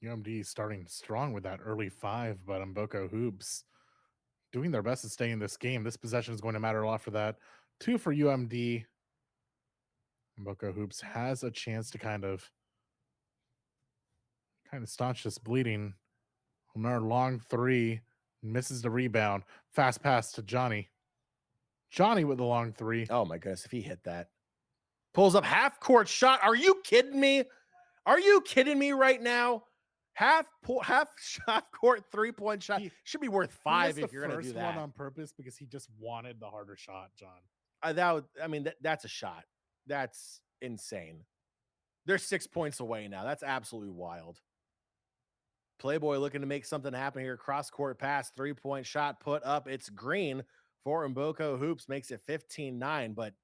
UMD starting strong with that early 5, but Mboko Hoops doing their best to stay in this game. This possession is going to matter a lot for that. 2 for UMD. Mboko Hoops has a chance to kind of staunch this bleeding. Another long 3, misses the rebound. Fast pass to Johnny. Johnny with the long 3. Oh my goodness, if he hit that. Pulls up half-court shot. Are you kidding me? Are you kidding me right now? Half-court 3-point shot should be worth 5 if you're going to do that. One on purpose because he just wanted the harder shot, John. That's a shot. That's insane. They're 6 points away now. That's absolutely wild. Playboy looking to make something happen here. Cross-court pass, 3-point shot put up. It's green for Mboko Hoops. Makes it 15-9, but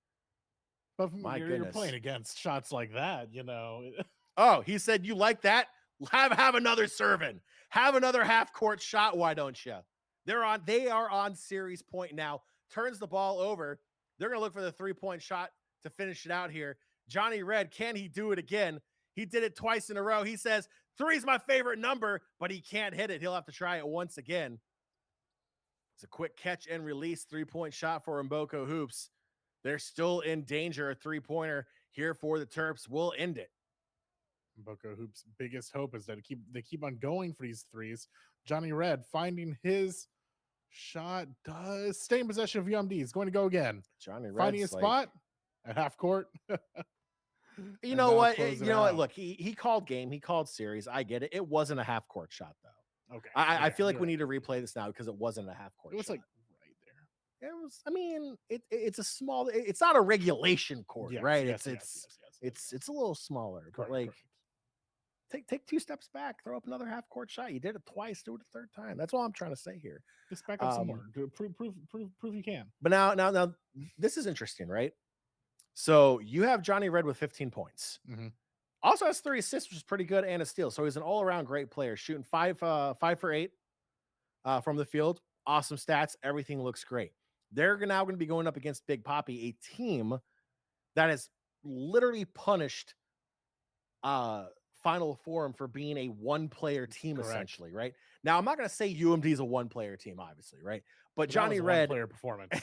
my goodness. You're playing against shots like that, you know. Oh, he said, you like that? Have another serving. Have another half-court shot. Why don't you? They are on series point now. Turns the ball over. They're going to look for the 3-point shot to finish it out here. Johnny Red, can he do it again? He did it twice in a row. He says, 3's my favorite number, but he can't hit it. He'll have to try it once again. It's a quick catch and release 3-point shot for Mboko Hoops. They're still in danger. A 3-pointer here for the Terps will end it. Mboko Hoops' biggest hope is that they keep on going for these 3s. Johnny Red finding his shot, does stay in possession of UMD. He's going to go again. Johnny Red's finding a spot at half court. You know what? Look, he called game. He called series. I get it. It wasn't a half court shot though. Okay. I feel like we need to replay this now because it wasn't a half court. It was shot. like right there. It was. I mean, it's a small. It's not a regulation court, right? Yes, it's a little smaller, but like. Take 2 steps back, throw up another half court shot. You did it twice, do it a third time. That's all I'm trying to say here. Just back up some more. Prove you can. But now this is interesting, right? So you have Johnny Red with 15 points. Mm-hmm. Also has 3 assists, which is pretty good, and a steal. So he's an all-around great player, shooting 5 for 8 from the field. Awesome stats. Everything looks great. They're now going to be going up against Big Poppy, a team that has literally punished Final Forum for being a one-player team, essentially, right? Now, I'm not going to say UMD is a one-player team, obviously, right? But Johnny Red player performance.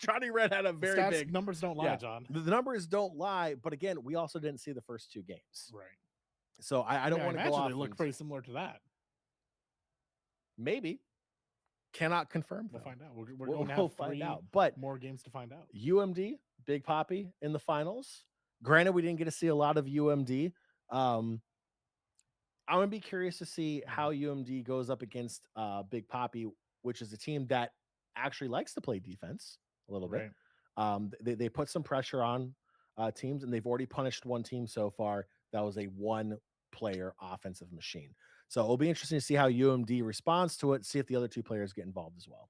Johnny Red had a very big numbers don't lie, John. The numbers don't lie, but again, we also didn't see the first 2 games, right? So I don't want to go off. They look pretty similar to that. Maybe cannot confirm. We'll find out. We'll find out. But more games to find out. UMD, Big Poppy in the finals. Granted, we didn't get to see a lot of UMD. I'm gonna be curious to see how UMD goes up against Big Poppy, which is a team that actually likes to play defense a little bit. They put some pressure on teams, and they've already punished one team so far that was a one-player offensive machine. So it'll be interesting to see how UMD responds to it. See if the other 2 players get involved as well.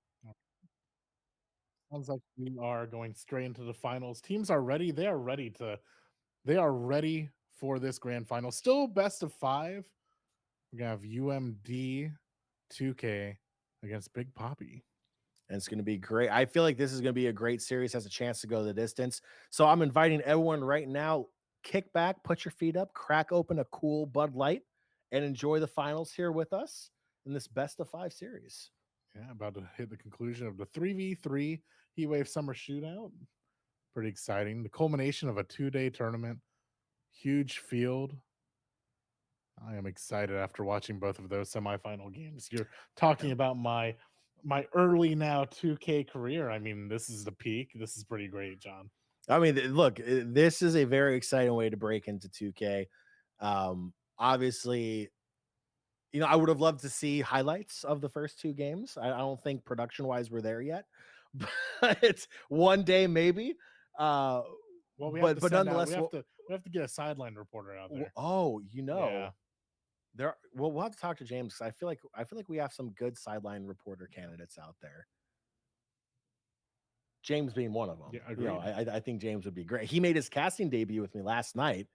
Sounds like we are going straight into the finals. Teams are ready. They are ready for this grand final. Still best of 5. We're gonna have UMD 2K against Big Poppy. And it's going to be great. I feel like this is going to be a great series, has a chance to go the distance. So I'm inviting everyone right now, kick back, put your feet up, crack open a cool Bud Light, and enjoy the finals here with us in this best of 5 series. Yeah, about to hit the conclusion of the 3v3 Heatwave Summer Shootout. Pretty exciting. The culmination of a 2-day tournament. Huge field. I am excited after watching both of those semifinal games. You're talking about my early now 2K career. I mean, this is the peak. This is pretty great, John. I mean, look, this is a very exciting way to break into 2K. Obviously, I would have loved to see highlights of the first two games. I don't think production wise we're there yet, but it's one day maybe. Well, we have to But send out. nonetheless, We have to get a sideline reporter out there. oh, Yeah. there. Well, we'll have to talk to James because I feel like we have some good sideline reporter candidates out there. James being one of them. Yeah, agreed. I think James would be great. He made his casting debut with me last night.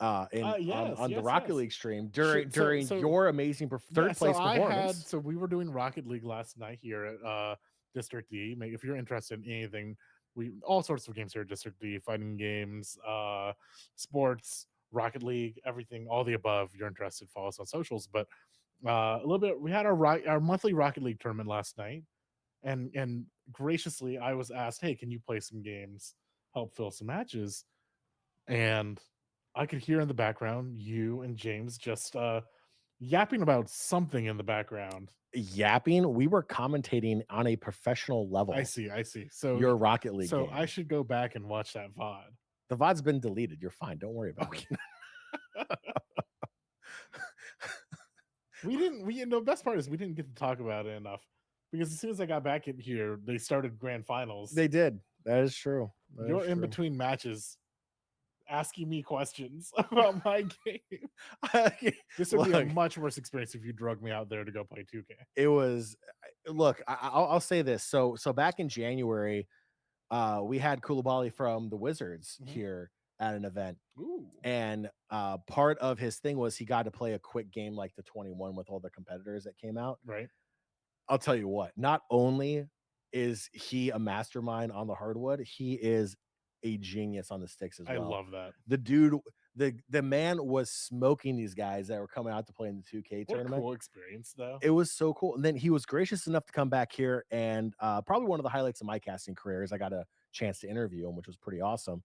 On the Rocket League stream during your amazing third place performance. So we were doing Rocket League last night here at District D. If you're interested in anything, we all sorts of games here at District D, fighting games, sports, Rocket League, everything, all the above. If you're interested, follow us on socials. But a little bit, we had our monthly Rocket League tournament last night, and graciously I was asked, hey, can you play some games, help fill some matches? And I could hear in the background you and James just yapping about something in the background. Yapping. We were commentating on a professional level. I see. So your Rocket League. So game. I should go back and watch that VOD. The VOD's been deleted. You're fine. Don't worry about it. The best part is we didn't get to talk about it enough because as soon as I got back in here, they started grand finals. They did. That is true. You're in between matches asking me questions about my game. This would be a much worse experience if you drug me out there to go play 2K. It was. Look, I'll say this. So back in January, we had Koulibaly from the Wizards here at an event. Ooh. And part of his thing was he got to play a quick game like the 21 with all the competitors that came out. Right. I'll tell you what, not only is he a mastermind on the hardwood, he is a genius on the sticks as well. I love that. The dude, the man was smoking these guys that were coming out to play in the 2K tournament. Cool experience, though. It was so cool. And then he was gracious enough to come back here, and probably one of the highlights of my casting career is I got a chance to interview him, which was pretty awesome.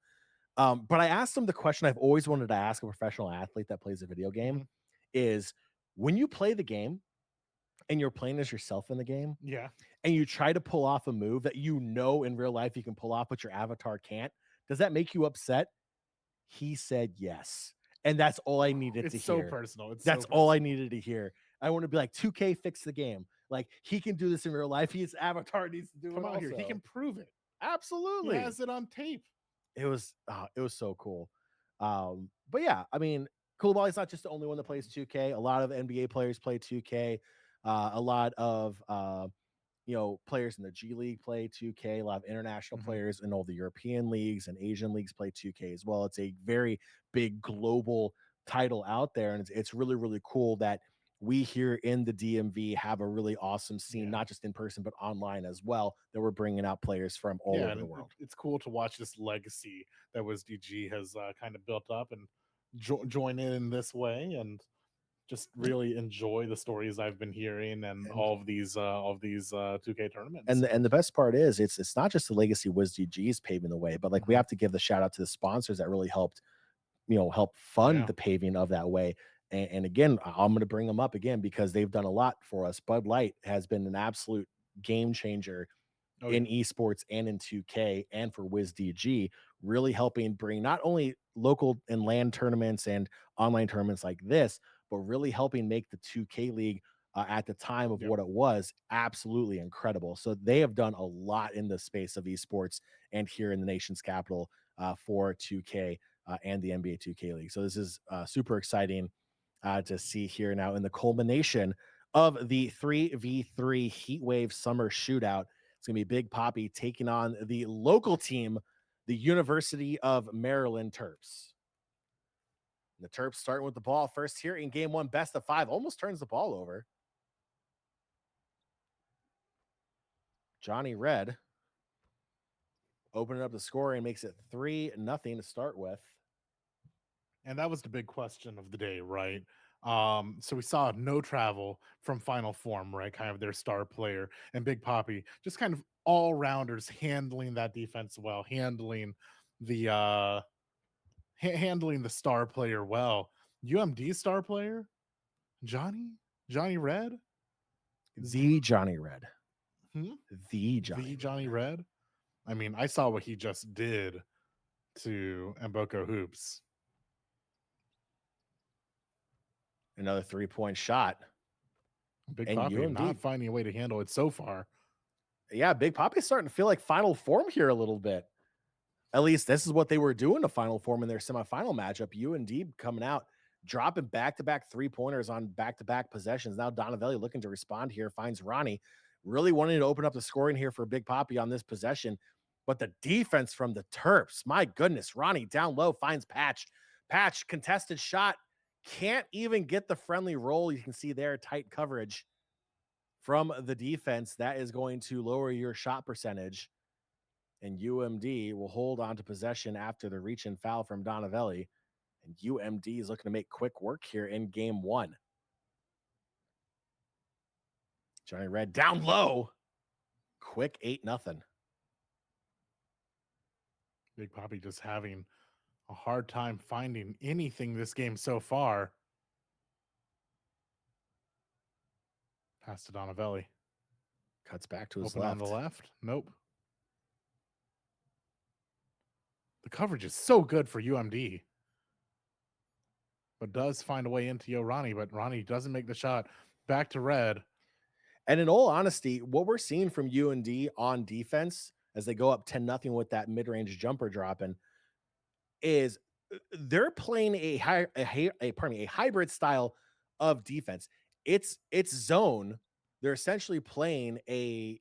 But I asked him the question I've always wanted to ask a professional athlete that plays a video game is when you play the game and you're playing as yourself in the game, and you try to pull off a move that in real life you can pull off, but your avatar can't, does that make you upset? He said yes. And that's all I needed to hear. It's so personal. That's all I needed to hear. I want to be like, 2K fix the game. Like, he can do this in real life. His avatar needs to do it. Come out here. He can prove it. Absolutely. He has it on tape. It was so cool. But yeah, I mean, Koulibaly's not just the only one that plays 2K. A lot of NBA players play 2K. A lot of players in the G League play 2K. A lot of international players in all the European leagues and Asian leagues play 2K as well. It's a very big global title out there, and it's really, really cool that we here in the DMV have a really awesome scene, not just in person, but online as well, that we're bringing out players from all over the world. It's cool to watch this legacy that Wizards D.G has kind of built up and join in this way, and just really enjoy the stories I've been hearing and all of these 2K tournaments. And the best part is it's not just the legacy Wizards D.G is paving the way, but like we have to give the shout out to the sponsors that really helped fund the paving of that way. And again, I'm going to bring them up again because they've done a lot for us. Bud Light has been an absolute game changer in esports and in 2K and for Wizards D.G, really helping bring not only local and LAN tournaments and online tournaments like this, but really helping make the 2K League at the time of what it was absolutely incredible. So they have done a lot in the space of esports and here in the nation's capital for 2K and the NBA 2K League. So this is super exciting to see here now in the culmination of the 3v3 Heatwave Summer Shootout. It's going to be Big Poppy taking on the local team, the University of Maryland Terps. And the Terps starting with the ball first here in game one, best of 5, almost turns the ball over. Johnny Red opening up the score and makes it 3-0 to start with. And that was the big question of the day, right? So we saw no travel from Final Form, right? Kind of their star player, and Big Poppy, just kind of all rounders handling that defense well, handling the star player well. UMD star player, Johnny Red, The Johnny Red. Hmm? The Johnny the Red. Johnny Red. I mean, I saw what he just did to Mboko Hoops. Another 3-point shot. Big And Poppy UMD. not finding a way to handle it so far. Yeah, Big Poppy's starting to feel like Final Form here a little bit. At least this is what they were doing to Final Form in their semifinal matchup. UMD coming out, dropping back-to-back 3-pointers on back-to-back possessions. Now Donavelli looking to respond here, finds Ronnie, really wanting to open up the scoring here for Big Poppy on this possession. But the defense from the Terps, my goodness, Ronnie down low finds Patch. Patch, contested shot, can't even get the friendly roll. You can see there, tight coverage from the defense. That is going to lower your shot percentage. And UMD will hold on to possession after the reach and foul from Donavelli. And UMD is looking to make quick work here in game one. Johnny Red down low. Quick 8-0. Big Poppy just having a hard time finding anything this game so far. Pass to Donavelli. Cuts back to his Open left. on the left. Nope. The coverage is so good for UMD. But does find a way into Ronnie, but Ronnie doesn't make the shot. Back to Red. And in all honesty, what we're seeing from UMD on defense as they go up 10-0 with that mid-range jumper dropping is they're playing a hybrid style of defense. It's zone. They're essentially playing a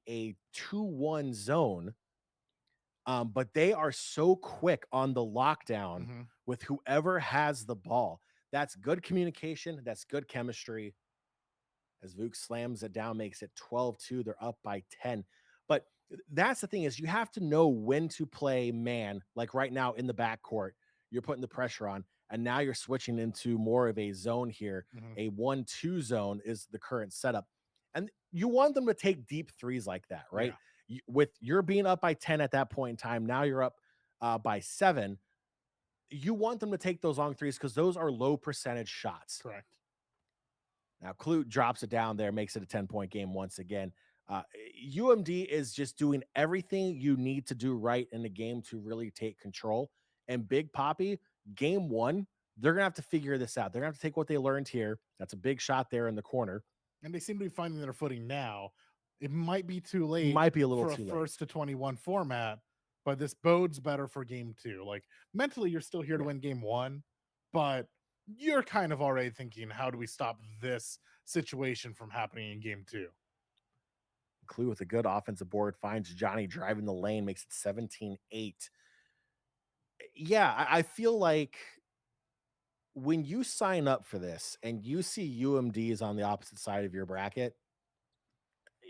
2-1 zone. But they are so quick on the lockdown with whoever has the ball. That's good communication. That's good chemistry. As Vuk slams it down, makes it 12-2. They're up by 10. But that's the thing is you have to know when to play man. Like right now in the backcourt, you're putting the pressure on, and now you're switching into more of a zone here. A 1-2 zone is the current setup. And you want them to take deep threes like that, right? Yeah. With you're being up by 10 at that point in time, now you're up by 7. You want them to take those long threes because those are low percentage shots. Correct. Now, Clute drops it down there, makes it a 10-point game once again. UMD is just doing everything you need to do right in the game to really take control. And Big Poppy, game one, they're going to have to figure this out. They're going to have to take what they learned here. That's a big shot there in the corner. And they seem to be finding their footing now. It might be too late. Might be a little for too a late. first to 21 format, but this bodes better for game two. Like mentally, you're still here to win game one, but you're kind of already thinking, how do we stop this situation from happening in game two? Clue with a good offensive board finds Johnny driving the lane, makes it 17-8. Yeah, I feel like when you sign up for this and you see UMD is on the opposite side of your bracket,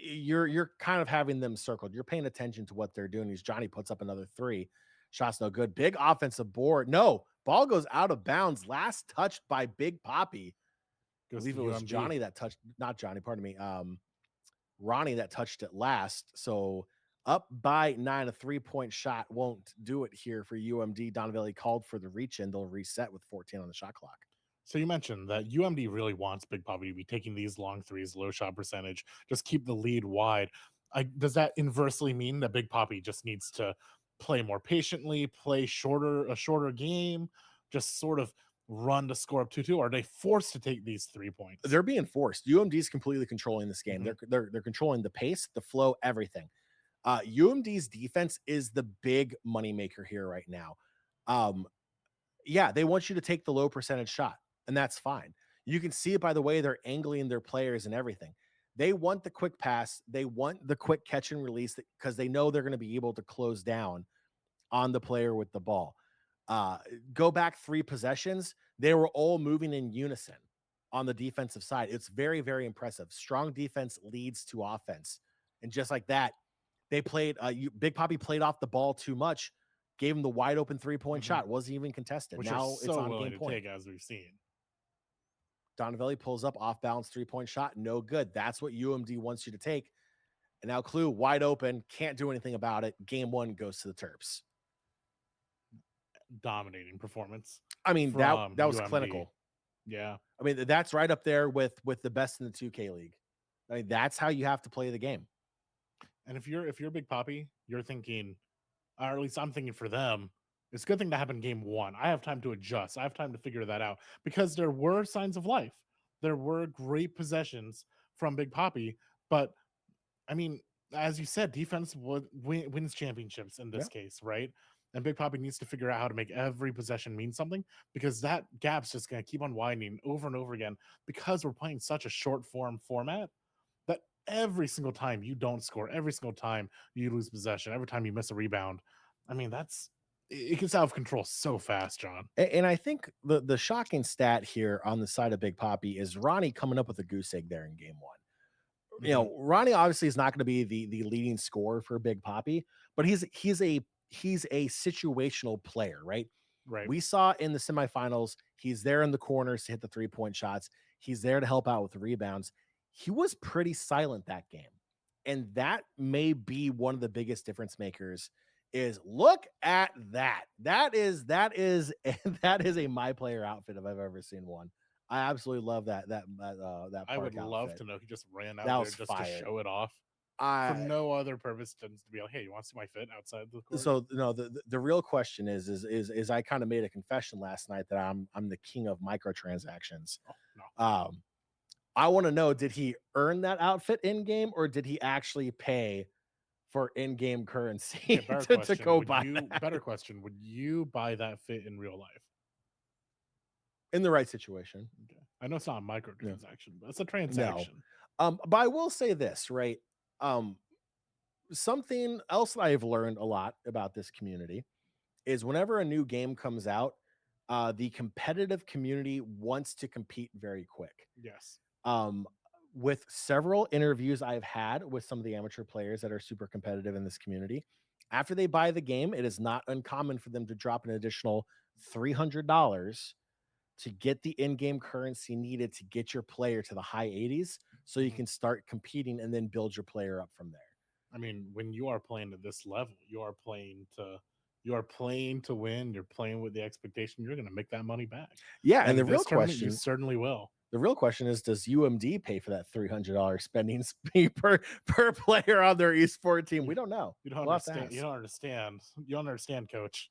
you're kind of having them circled. You're paying attention to what they're doing. As Johnny puts up another 3. Shot's no good. Big offensive board. No, ball goes out of bounds. Last touched by Big Poppy. I believe it was Johnny that touched, not Johnny, pardon me. Ronnie that touched it last. So up by 9, a 3-point shot won't do it here for UMD. Donavelli called for the reach and they'll reset with 14 on the shot clock. So you mentioned that UMD really wants Big Poppy to be taking these long threes, low shot percentage, just keep the lead wide. Does that inversely mean that Big Poppy just needs to play more patiently, play a shorter game, just sort of run to score up 2-2? Are they forced to take these 3 points? They're being forced. UMD is completely controlling this game. They're controlling the pace, the flow, everything. UMD's defense is the big moneymaker here right now. Yeah, they want you to take the low percentage shot, and that's fine. You can see it by the way they're angling their players and everything. They want the quick pass. They want the quick catch and release because they know they're going to be able to close down on the player with the ball. Go back 3 possessions. They were all moving in unison on the defensive side. It's very, very impressive. Strong defense leads to offense. And just like that, they played, Big Poppy played off the ball too much, gave him the wide open 3-point shot. Wasn't even contested. Which now so it's on game point. take, as we've seen. Donavelli pulls up off balance 3-point shot. No good. That's what UMD wants you to take. And now Clue wide open. Can't do anything about it. Game 1 goes to the Terps. Dominating performance. I mean, that was UMD. clinical. Yeah. I mean, that's right up there with the best in the 2K league. I mean, that's how you have to play the game. And if you're Big Poppy, you're thinking, or at least I'm thinking for them, it's a good thing that happened game one. I have time to adjust. I have time to figure that out because there were signs of life. There were great possessions from Big Poppy, but I mean, as you said, defense wins championships in this case, right? And Big Poppy needs to figure out how to make every possession mean something because that gap's just going to keep on widening over and over again because we're playing such a short format that every single time you don't score, every single time you lose possession, every time you miss a rebound, I mean, it gets out of control so fast, John. And I think the shocking stat here on the side of Big Poppy is Ronnie coming up with a goose egg there in game one. You know, Ronnie obviously is not going to be the leading scorer for Big Poppy, but he's a situational player, right? Right. We saw in the semifinals, he's there in the corners to hit the 3-point shots. He's there to help out with the rebounds. He was pretty silent that game. And that may be one of the biggest difference makers is look at that. That is that is a my player outfit if I've ever seen one. I absolutely love that I would love outfit. to know he just ran out That there was just fire. to show it off for no other purpose than to be like, hey, you want to see my fit outside the court? So no, the real question is I kind of made a confession last night that I'm the king of microtransactions. Oh, no. I want to know, did he earn that outfit in game or did he actually pay for in-game currency to go buy that? Better question, would you buy that fit in real life? In the right situation. Okay. I know it's not a microtransaction, but it's a transaction. No. But I will say this, right? Something else that I've learned a lot about this community is whenever a new game comes out, the competitive community wants to compete very quick. Yes. With several interviews I've had with some of the amateur players that are super competitive in this community, after they buy the game, it is not uncommon for them to drop an additional $300 to get the in-game currency needed to get your player to the high 80s so you can start competing and then build your player up from there. I mean, when you are playing at this level, you are playing to win. You're playing with the expectation you're going to make that money back. Yeah, and the real question, you certainly will. The real question is, does UMD pay for that $300 spending per player on their esports team? We don't know. You don't understand. You don't understand. You don't understand, Coach.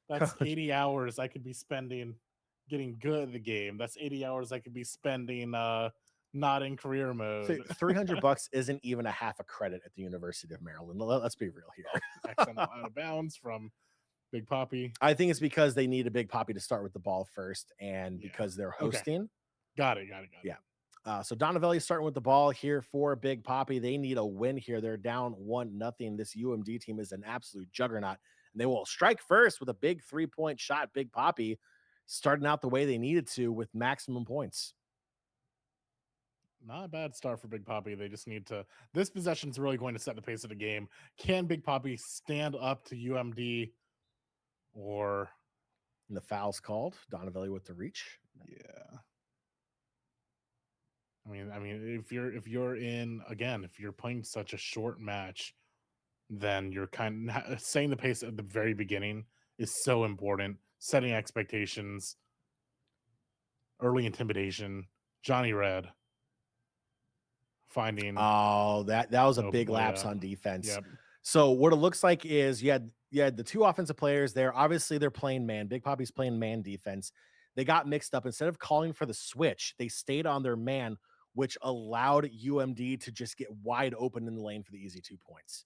That's Coach. 80 hours I could be spending getting good at the game. That's 80 hours I could be spending not in career mode. $300 isn't even a half a credit at the University of Maryland. Let's be real here. Out of bounds from Big Poppy. I think it's because they need a Big Poppy to start with the ball first, and because they're hosting. Okay. Got it. Yeah. So Donavelli starting with the ball here for Big Poppy. They need a win here. They're down 1-0. This UMD team is an absolute juggernaut, and they will strike first with a big 3-point shot. Big Poppy starting out the way they needed to with maximum points. Not a bad start for Big Poppy. They just need to. This possession is really going to set the pace of the game. Can Big Poppy stand up to UMD, or the foul's called? Donavelli with the reach. Yeah. I mean, if you're playing such a short match, then you're kind of setting the pace at the very beginning is so important. Setting expectations, early intimidation. Johnny Red finding. Oh, that was a big lapse on defense. Yep. So what it looks like is you had the two offensive players there. Obviously, they're playing man. Big Poppy's playing man defense. They got mixed up. Instead of calling for the switch, they stayed on their man, which allowed UMD to just get wide open in the lane for the easy 2 points.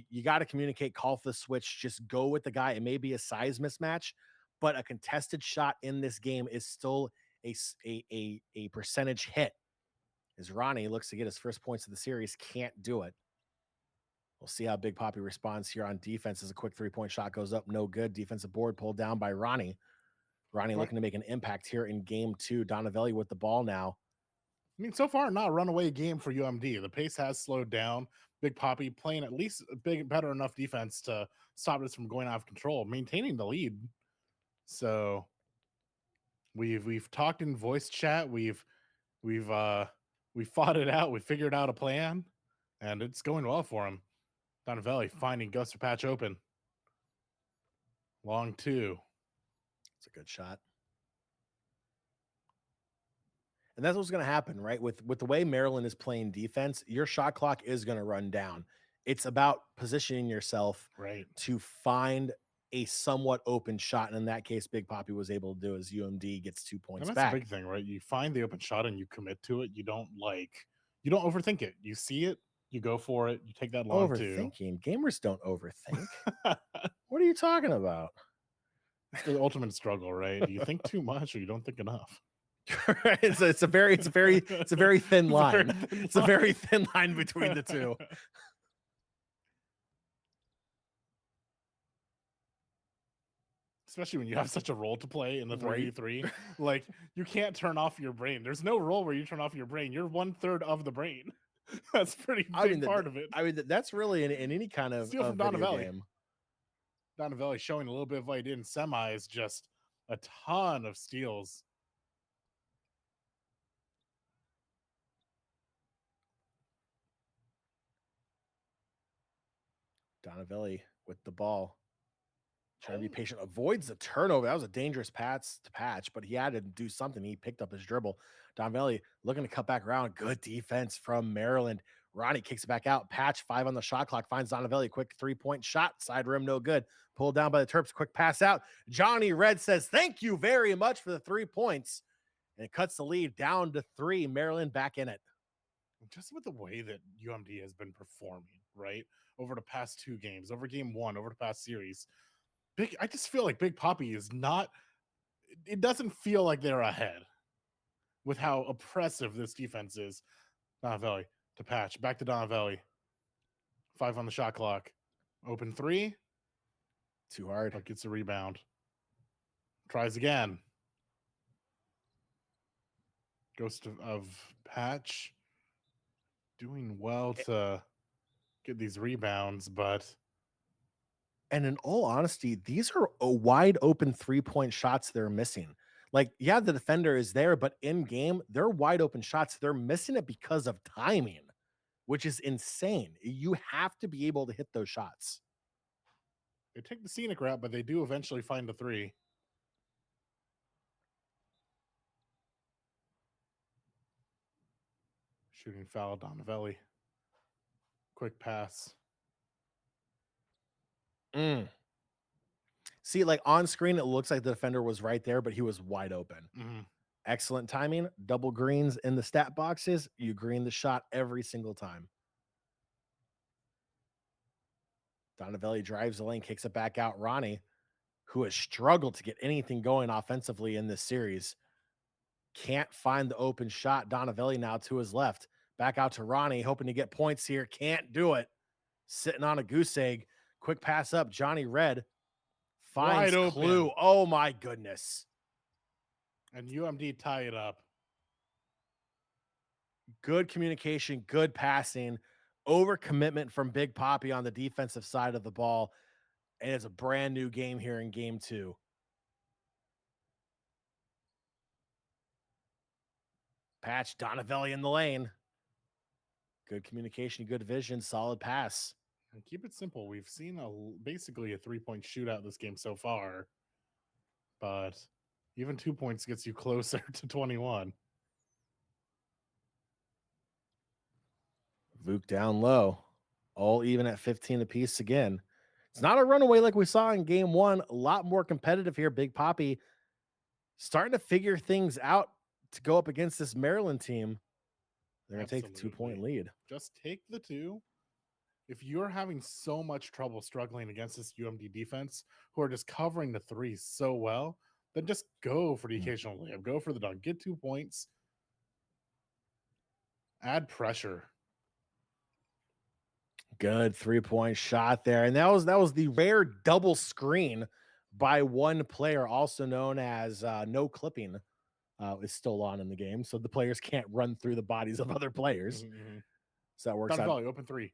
You got to communicate, call for the switch, just go with the guy. It may be a size mismatch, but a contested shot in this game is still a percentage hit. As Ronnie looks to get his first points of the series, can't do it. We'll see how Big Poppy responds here on defense as a quick 3-point shot goes up. No good. Defensive board pulled down by Ronnie. Ronnie looking to make an impact here in game 2. Donavelli with the ball now. I mean, so far, not a runaway game for UMD. The pace has slowed down. Big Poppy playing at least better enough defense to stop this from going out of control, maintaining the lead. So we've talked in voice chat. We've fought it out. We figured out a plan, and it's going well for him. Donavelli finding Guster Patch open. Long 2. It's a good shot. And that's what's going to happen, right? With the way Maryland is playing defense, your shot clock is going to run down. It's about positioning yourself Right. to find a somewhat open shot. And in that case, Big Poppy was able to do as UMD gets 2 points And that's back. a big thing, right? You find the open shot and you commit to it. You don't overthink it. You see it, you go for it, you take that long Overthinking. Gamers don't overthink. What are you talking about? It's the ultimate struggle, right? You think too much or you don't think enough. It's a very thin line. It's a very thin line between the two. Especially when you have such a role to play in the 3v3. Like, you can't turn off your brain. There's no role where you turn off your brain. You're 1/3 of the brain. That's pretty big part of it. I mean, that's really in any kind of from video game. Donavelli showing a little bit of what he did in semis, just a ton of steals. Donavelli with the ball. Trying to be patient, avoids the turnover. That was a dangerous pass to Patch, but he had to do something. He picked up his dribble. Donavelli looking to cut back around. Good defense from Maryland. Ronnie kicks it back out. Patch 5 on the shot clock. Finds Donavelli. Quick 3-point shot. Side rim, no good. Pulled down by the Terps. Quick pass out. Johnny Red says, thank you very much for the 3 points. And it cuts the lead down to 3. Maryland back in it. Just with the way that UMD has been performing, right? Over the past 2 games, over game 1, over the past series. I just feel like Big Poppy is not, it doesn't feel like they're ahead with how oppressive this defense is. Donavelli to Patch, back to Donavelli. 5 on the shot clock. Open 3. Too hard. But gets a rebound. Tries again. Ghost of Patch doing well to get these rebounds, but... And in all honesty, these are a wide open 3-point shots they're missing. Like, yeah, the defender is there, but in game, they're wide open shots. They're missing it because of timing, which is insane. You have to be able to hit those shots. They take the scenic route, but they do eventually find the 3. Shooting foul, Donavelli. Quick pass. See, like on screen, it looks like the defender was right there, but he was wide open. Mm-hmm. Excellent timing. Double greens in the stat boxes. You green the shot every single time. Donavelli drives the lane, kicks it back out. Ronnie, who has struggled to get anything going offensively in this series, can't find the open shot. Donavelli now to his left. Back out to Ronnie, hoping to get points here. Can't do it. Sitting on a goose egg. Quick pass up. Johnny Red finds Clue. Oh, my goodness. And UMD tie it up. Good communication, good passing, overcommitment from Big Poppy on the defensive side of the ball. And it's a brand new game here in game 2. Patch, Donavelli in the lane. Good communication, good vision, solid pass. And keep it simple. We've seen basically a 3-point shootout this game so far. But even 2 points gets you closer to 21. Vuk down low. All even at 15 apiece again. It's not a runaway like we saw in game 1. A lot more competitive here. Big Poppy starting to figure things out to go up against this Maryland team. They're going to take the 2-point lead. Just take the 2. If you're having so much trouble struggling against this UMD defense, who are just covering the 3 so well, then just go for the occasional layup. Go for the dunk. Get 2 points. Add pressure. Good 3-point shot there. And that was the rare double screen by one player, also known as no clipping, is still on in the game. So the players can't run through the bodies of other players. Mm-hmm. So that works out. Open 3.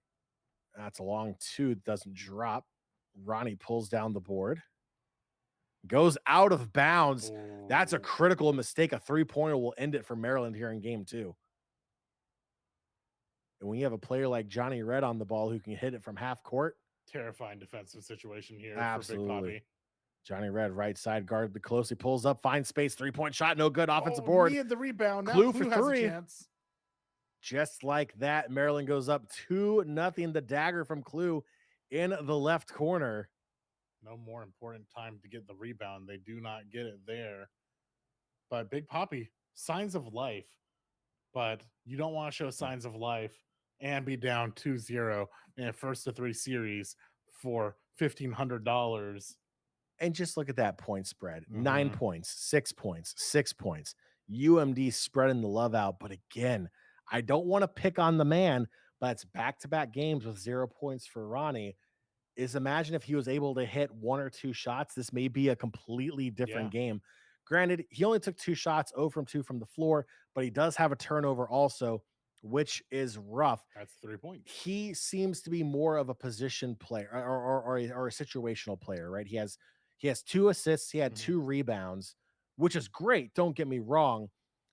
That's a long 2. Doesn't drop. Ronnie pulls down the board. Goes out of bounds. Ooh. That's a critical mistake. A 3-pointer will end it for Maryland here in game 2. And when you have a player like Johnny Red on the ball who can hit it from half court. Terrifying defensive situation here. Absolutely. For Big Poppy. Johnny Red, right side, guard the close. He pulls up, finds space, 3-point shot, no good. Offensive Oh, board. needed the rebound. Now Clue Clue for has a 3. chance. Just like that, Maryland goes up 2-0. The dagger from Clue in the left corner. No more important time to get the rebound. They do not get it there. But Big Poppy, signs of life. But you don't want to show signs of life and be down 2-0 in a first to 3 series for $1,500. And just look at that point spread. 9 Mhm. points, 6 points, 6 points. UMD spreading the love out. But again, I don't want to pick on the man, but it's back-to-back games with 0 points for Ronnie. Imagine if he was able to hit 1 or 2 shots. This may be a completely different game. Granted, he only took 2 shots, 0 from 2 from the floor, but he does have a turnover also, which is rough. That's 3 points. He seems to be more of a position player or a situational player, right? He has 2 assists, he had 2 rebounds, which is great. Don't get me wrong,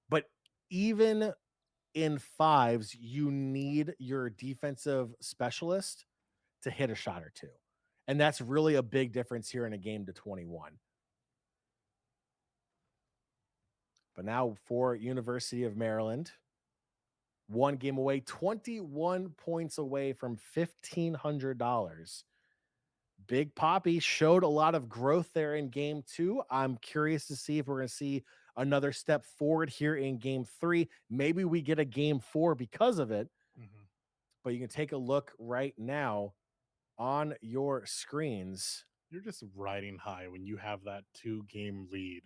but even in fives, you need your defensive specialist to hit a shot or 2. And that's really a big difference here in a game to 21. But now for University of Maryland, 1 game away, 21 points away from $1,500. Big Poppy showed a lot of growth there in game 2. I'm curious to see if we're going to see another step forward here in game 3. Maybe we get a game 4 because of it. But you can take a look right now on your screens. You're just riding high when you have that 2-game lead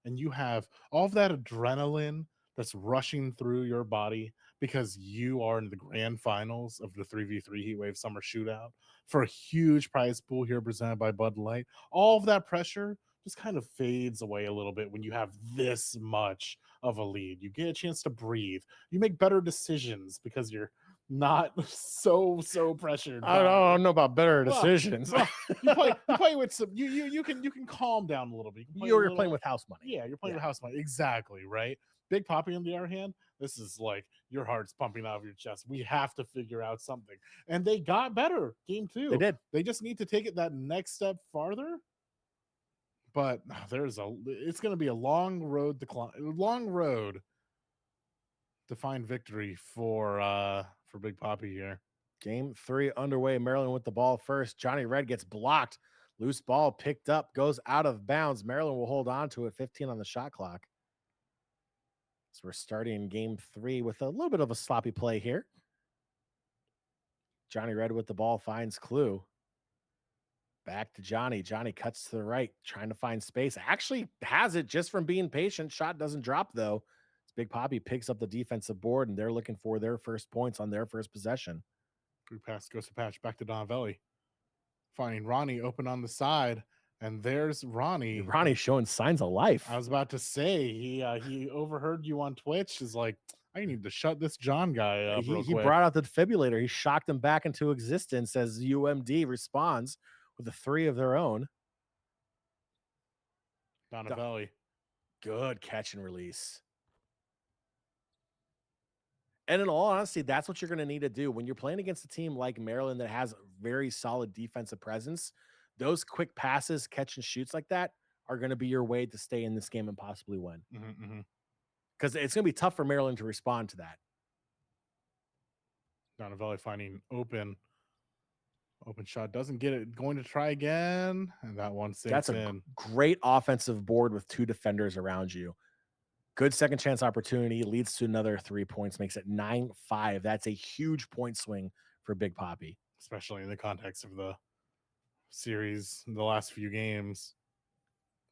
and you have all of that adrenaline that's rushing through your body because you are in the grand finals of the 3v3 Heatwave Summer Shootout for a huge prize pool here presented by Bud Light. All of that pressure just kind of fades away a little bit when you have this much of a lead. You get a chance to breathe. You make better decisions because you're not so pressured. I don't know about better decisions. You play with some you can calm down a little bit. You're playing with house money. Yeah, you're playing with house money. Exactly, right? Big Poppy on the other hand, this is like your heart's pumping out of your chest. We have to figure out something. And they got better game 2. They did. They just need to take it that next step farther. But it's going to be a long road to find victory for Big Poppy here. Game 3 underway. Maryland with the ball first. Johnny Red gets blocked. Loose ball picked up, goes out of bounds. Maryland will hold on to it. 15 on the shot clock. So we're starting game 3 with a little bit of a sloppy play here. Johnny Red with the ball finds Clue. Back to Johnny. Johnny cuts to the right, trying to find space. Actually has it just from being patient. Shot doesn't drop, though. Big Poppy picks up the defensive board, and they're looking for their first points on their first possession. Group pass goes to patch back to Donavelli. Finding Ronnie open on the side, and there's Ronnie. Ronnie's showing signs of life. I was about to say, he overheard you on Twitch. Is like, I need to shut this John guy up real quick. He brought out the defibrillator. He shocked him back into existence as UMD responds with a 3 of their own. Donavelli. Good catch and release. And in all honesty, that's what you're going to need to do when you're playing against a team like Maryland that has very solid defensive presence. Those quick passes, catch and shoots like that are going to be your way to stay in this game and possibly win. Because it's going to be tough for Maryland to respond to that. Donavelli finding open shot, doesn't get it, going to try again, and that one sinks in. That's a great offensive board with 2 defenders around you. Good second chance opportunity, leads to another 3 points, makes it 9-5. That's a huge point swing for Big Poppy. Especially in the context of the series, the last few games.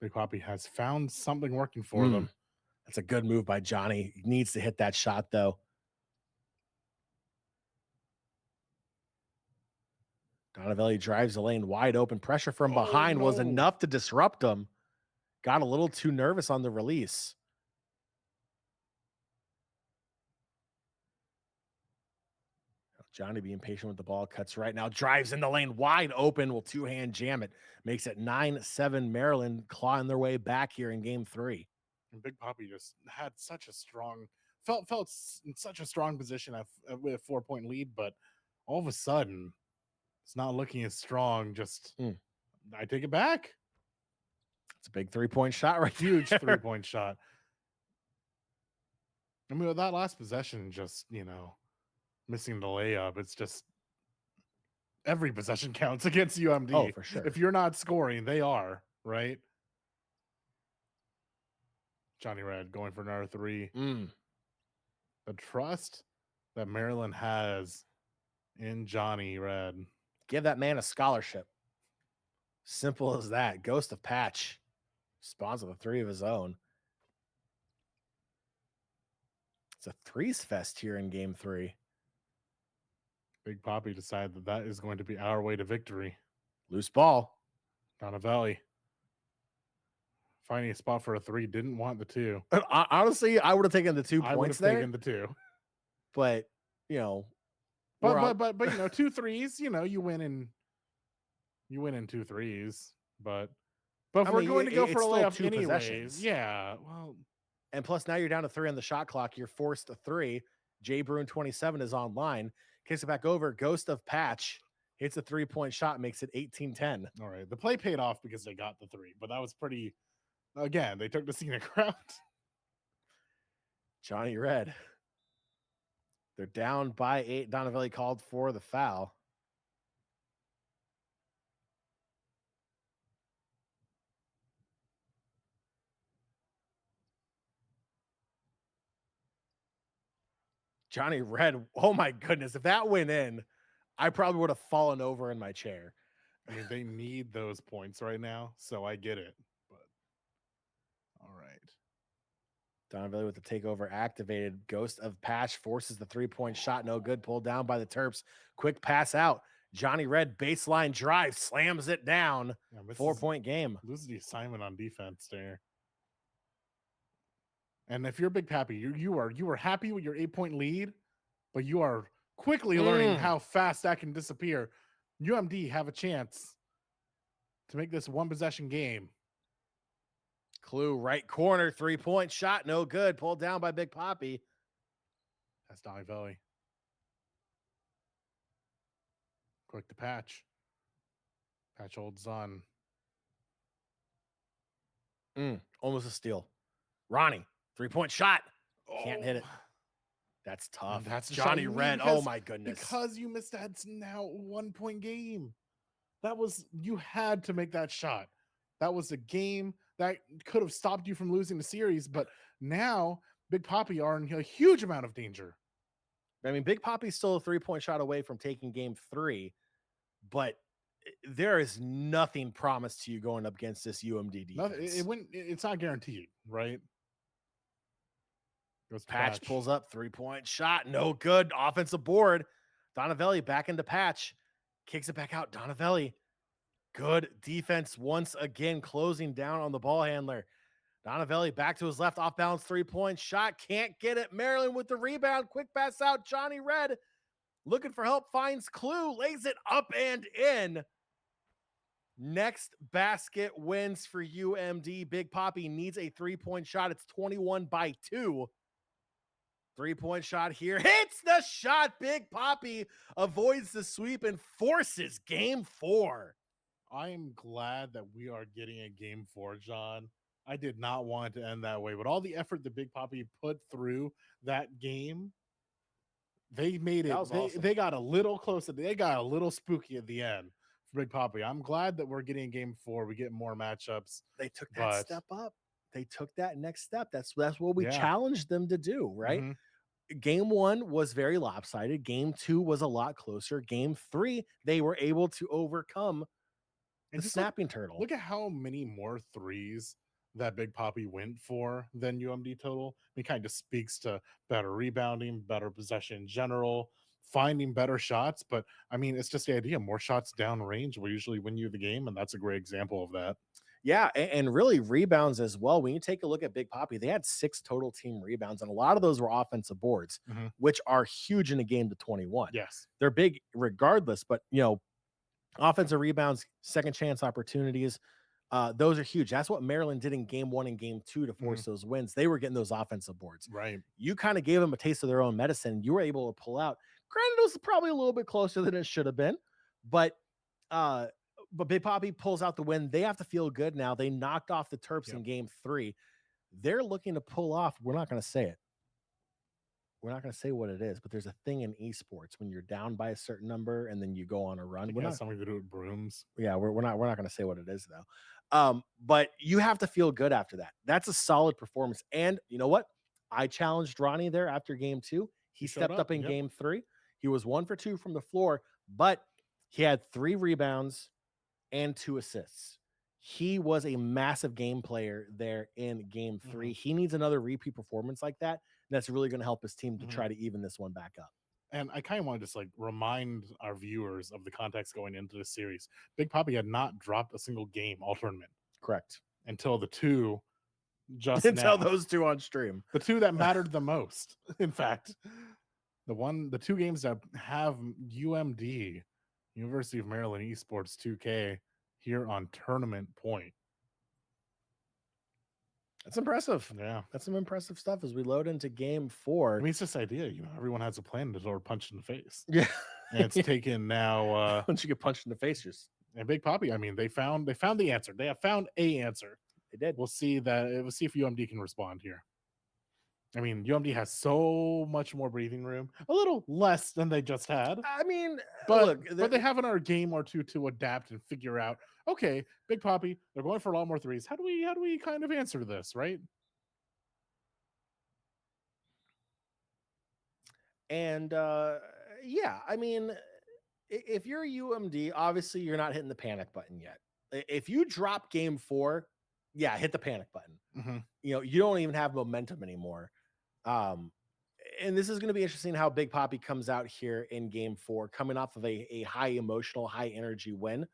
Big Poppy has found something working for them. That's a good move by Johnny. He needs to hit that shot, though. Donavelli drives the lane wide open. Pressure from behind was enough to disrupt him. Got a little too nervous on the release. Johnny being patient with the ball, cuts right now, drives in the lane wide open, will 2-hand jam it. Makes it 9-7. Maryland clawing their way back here in game 3. And Big Poppy just had such a strong, felt in such a strong position with a 4-point lead, but all of a sudden, it's not looking as strong. Just, I take it back. It's a big 3-point shot right Huge there. 3-point shot. I mean, with that last possession, just, missing the layup, it's just every possession counts against UMD. Oh, for sure. If you're not scoring, they are, right? Johnny Red going for another 3. The trust that Maryland has in Johnny Red. Give that man a scholarship. Simple as that. Ghost of Patch spawns with a 3 of his own. It's a threes fest here in game 3. Big Poppy decided that is going to be our way to victory. Loose ball. Donavelli finding a spot for a 3. Didn't want the 2. Honestly, I would have taken the 2 I would points have there. taken the 2. But, But 2 threes, you win in 2 threes. But if we're going to go for a layup anyways, yeah. Well, and plus now you're down to 3 on the shot clock. You're forced to 3. Jay Bruin 27 is online. Kicks it back over. Ghost of Patch hits a 3-point shot, makes it 18-10. All right. The play paid off because they got the 3, but that was pretty. Again, they took the scenic route. Johnny Red. They're down by 8. Donavelli called for the foul. Johnny Red, oh my goodness. If that went in, I probably would have fallen over in my chair. I mean, they need those points right now, so I get it. But all right. Donavelli with the takeover activated. Ghost of Patch forces the 3-point shot. No good. Pulled down by the Terps. Quick pass out. Johnny Red baseline drive. Slams it down. 4-point game. Loses the assignment on defense there. And if you're Big Pappy, you are happy with your 8-point lead, but you are quickly learning how fast that can disappear. UMD have a chance to make this 1-possession game. Clue right corner, 3-point shot, no good. Pulled down by Big Poppy. That's Donavelli. Quick to Patch. Patch holds on. Almost a steal. Ronnie, 3-point shot. Can't hit it. That's tough. And that's Johnny Red. Oh my goodness. Because you missed that now 1-point game. You had to make that shot. That was a game that could have stopped you from losing the series, but now Big Poppy are in a huge amount of danger. I mean, Big Poppy's still a 3-point shot away from taking game 3, but there is nothing promised to you going up against this UMD defense. It's not guaranteed, right? Patch pulls up, 3-point shot, no good. Offensive board. Donavelli back into Patch. Kicks it back out. Donavelli. Good defense once again, closing down on the ball handler. Donavelli back to his left, off balance 3-point shot. Can't get it. Maryland with the rebound. Quick pass out. Johnny Red looking for help. Finds Clue. Lays it up and in. Next basket wins for UMD. Big Poppy needs a 3-point shot. It's 21-2. 3-point shot here. Hits the shot. Big Poppy avoids the sweep and forces game 4. I am glad that we are getting a game 4, John. I did not want it to end that way, but all the effort that Big Poppy put through that game, they made it. Awesome. They got a little closer. They got a little spooky at the end for Big Poppy. I'm glad that we're getting game 4. We get more matchups. They took that step up. They took that next step. That's what we challenged them to do, right? Mm-hmm. Game 1 was very lopsided. Game 2 was a lot closer. Game 3, they were able to overcome the snapping turtle. Look at how many more threes that Big Poppy went for than UMD total. It kind of speaks to better rebounding, better possession in general, finding better shots. But I mean, it's just the idea. More shots down range will usually win you the game, and that's a great example of that. Yeah, and really rebounds as well. When you take a look at Big Poppy, they had 6 total team rebounds, and a lot of those were offensive boards, which are huge in a game to 21. Yes. They're big regardless, but, offensive rebounds, second chance opportunities, those are huge. That's what Maryland did in game 1 and game 2 to force those wins. They were getting those offensive boards. Right. You kind of gave them a taste of their own medicine. You were able to pull out. Granted, it was probably a little bit closer than it should have been, but But Big Poppy pulls out the win. They have to feel good now. They knocked off the Terps in Yep. game 3. They're looking to pull off. We're not going to say it. We're not going to say what it is, but there's a thing in esports when you're down by a certain number and then you go on a run. It has something to do with brooms. Yeah, we're not going to say what it is though. But you have to feel good after that. That's a solid performance. And you know what? I challenged Ronnie there after game 2. He stepped up in game 3. He was 1 for 2 from the floor, but he had 3 rebounds and 2 assists. He was a massive game player there in game 3. He needs another repeat performance like that. And that's really going to help his team to try to even this one back up. And I kind of want to just like remind our viewers of the context going into the series. Big Poppy had not dropped a single game all tournament. Correct. Until the 2 just until now. Those 2 on stream. The 2 that mattered the most. In fact, the 2 games that have UMD, University of Maryland Esports 2K, here on Tournament Point. That's impressive. Yeah. That's some impressive stuff as we load into game 4. I mean, it's this idea, everyone has a plan to throw a punch in the face. Yeah. And it's taken now. Once you get punched in the face, and Big Poppy, I mean, they found the answer. They have found a answer. They did. We'll see if UMD can respond here. I mean, UMD has so much more breathing room, a little less than they just had. I mean, but they have another game or 2 to adapt and figure out. Okay, Big Poppy, they're going for a lot more threes. How do we kind of answer this, right? And yeah, I mean, if you're UMD, obviously you're not hitting the panic button yet. If you drop game 4, yeah, hit the panic button. You don't even have momentum anymore. And this is going to be interesting how Big Poppy comes out here in game 4, coming off of a high emotional, high energy win.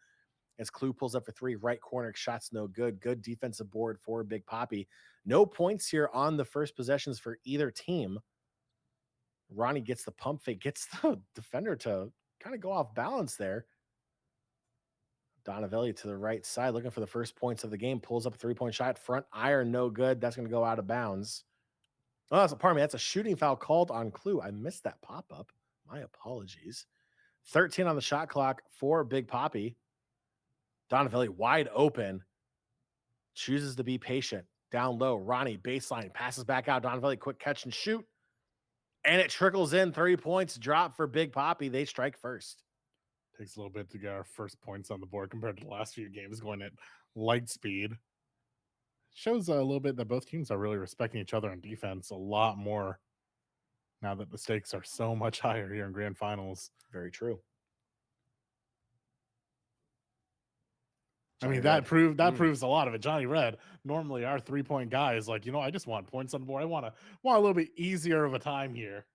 As Clue pulls up for 3, right corner, shots no good. Good defensive board for Big Poppy. No points here on the first possessions for either team. Ronnie gets the pump fake, gets the defender to kind of go off balance there. Donavelli to the right side, looking for the first points of the game, pulls up a 3-point shot, front iron, no good. That's going to go out of bounds. Oh, pardon me. That's a shooting foul called on Clue. I missed that pop-up. My apologies. 13 on the shot clock for Big Poppy. Donavelli wide open. Chooses to be patient. Down low. Ronnie, baseline, passes back out. Donavelli, quick catch and shoot. And it trickles in. 3 points drop for Big Poppy. They strike first. Takes a little bit to get our first points on the board compared to the last few games going at light speed. Shows a little bit that both teams are really respecting each other on defense a lot more now that the stakes are so much higher here in grand finals. Very true. I mean, that proves a lot of it. Johnny Red, normally our 3-point guy, is like, I just want points on the board. I want a little bit easier of a time here.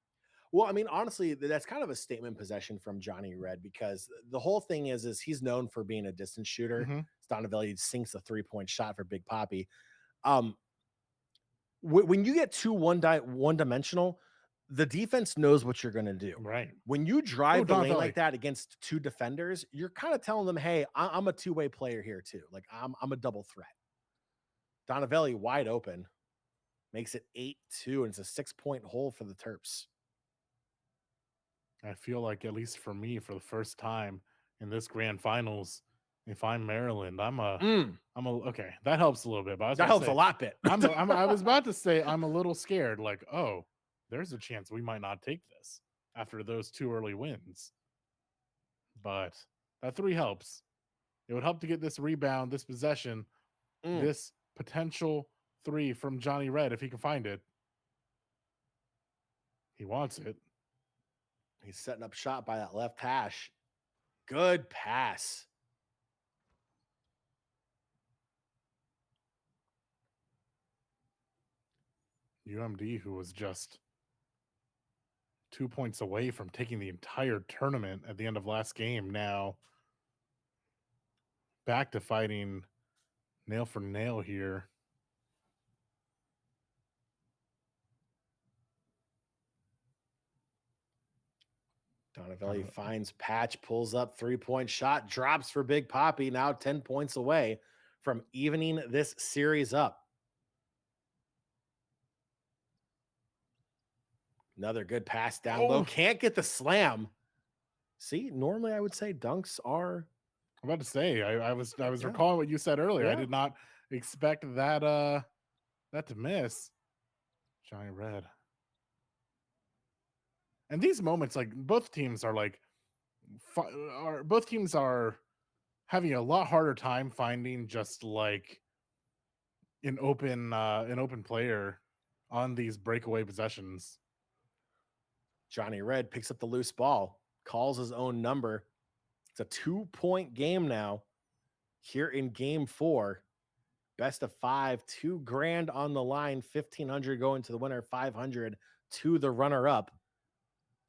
Well, I mean, honestly, that's kind of a statement possession from Johnny Red, because the whole thing is he's known for being a distance shooter. Donavelli sinks a 3-point shot for Big Poppy. When you get too one-dimensional, the defense knows what you're going to do. Right. When you drive the lane like that against 2 defenders, you're kind of telling them, hey, I'm a 2-way player here too. Like I'm a double threat. Donavelli wide open. Makes it 8-2, and it's a 6-point hole for the Terps. I feel like, at least for me, for the first time in this grand finals, if I'm Maryland, okay, that helps a little bit. But that helps a lot bit. I was about to say I'm a little scared. Like, oh, there's a chance we might not take this after those 2 early wins. But that 3 helps. It would help to get this rebound, this possession, this potential 3 from Johnny Red if he can find it. He wants it. He's setting up shot by that left hash. Good pass. UMD, who was just 2 points away from taking the entire tournament at the end of last game, now back to fighting nail for nail here. Donavelli finds Patch, pulls up, 3-point shot, drops for Big Poppy, now 10 points away from evening this series up. Another good pass down low. Can't get the slam. See, normally I would say dunks are I'm about to say I was Yeah. recalling what you said earlier. I Yeah. did not expect that that to miss. Johnny Red. And these moments, like both teams are like both teams are having a lot harder time finding just like an open player on these breakaway possessions. Johnny Red picks up the loose ball, calls his own number. It's a 2-point game now here in game 4. Best of 5, $2,000 on the line, 1,500 going to the winner, 500 to the runner up.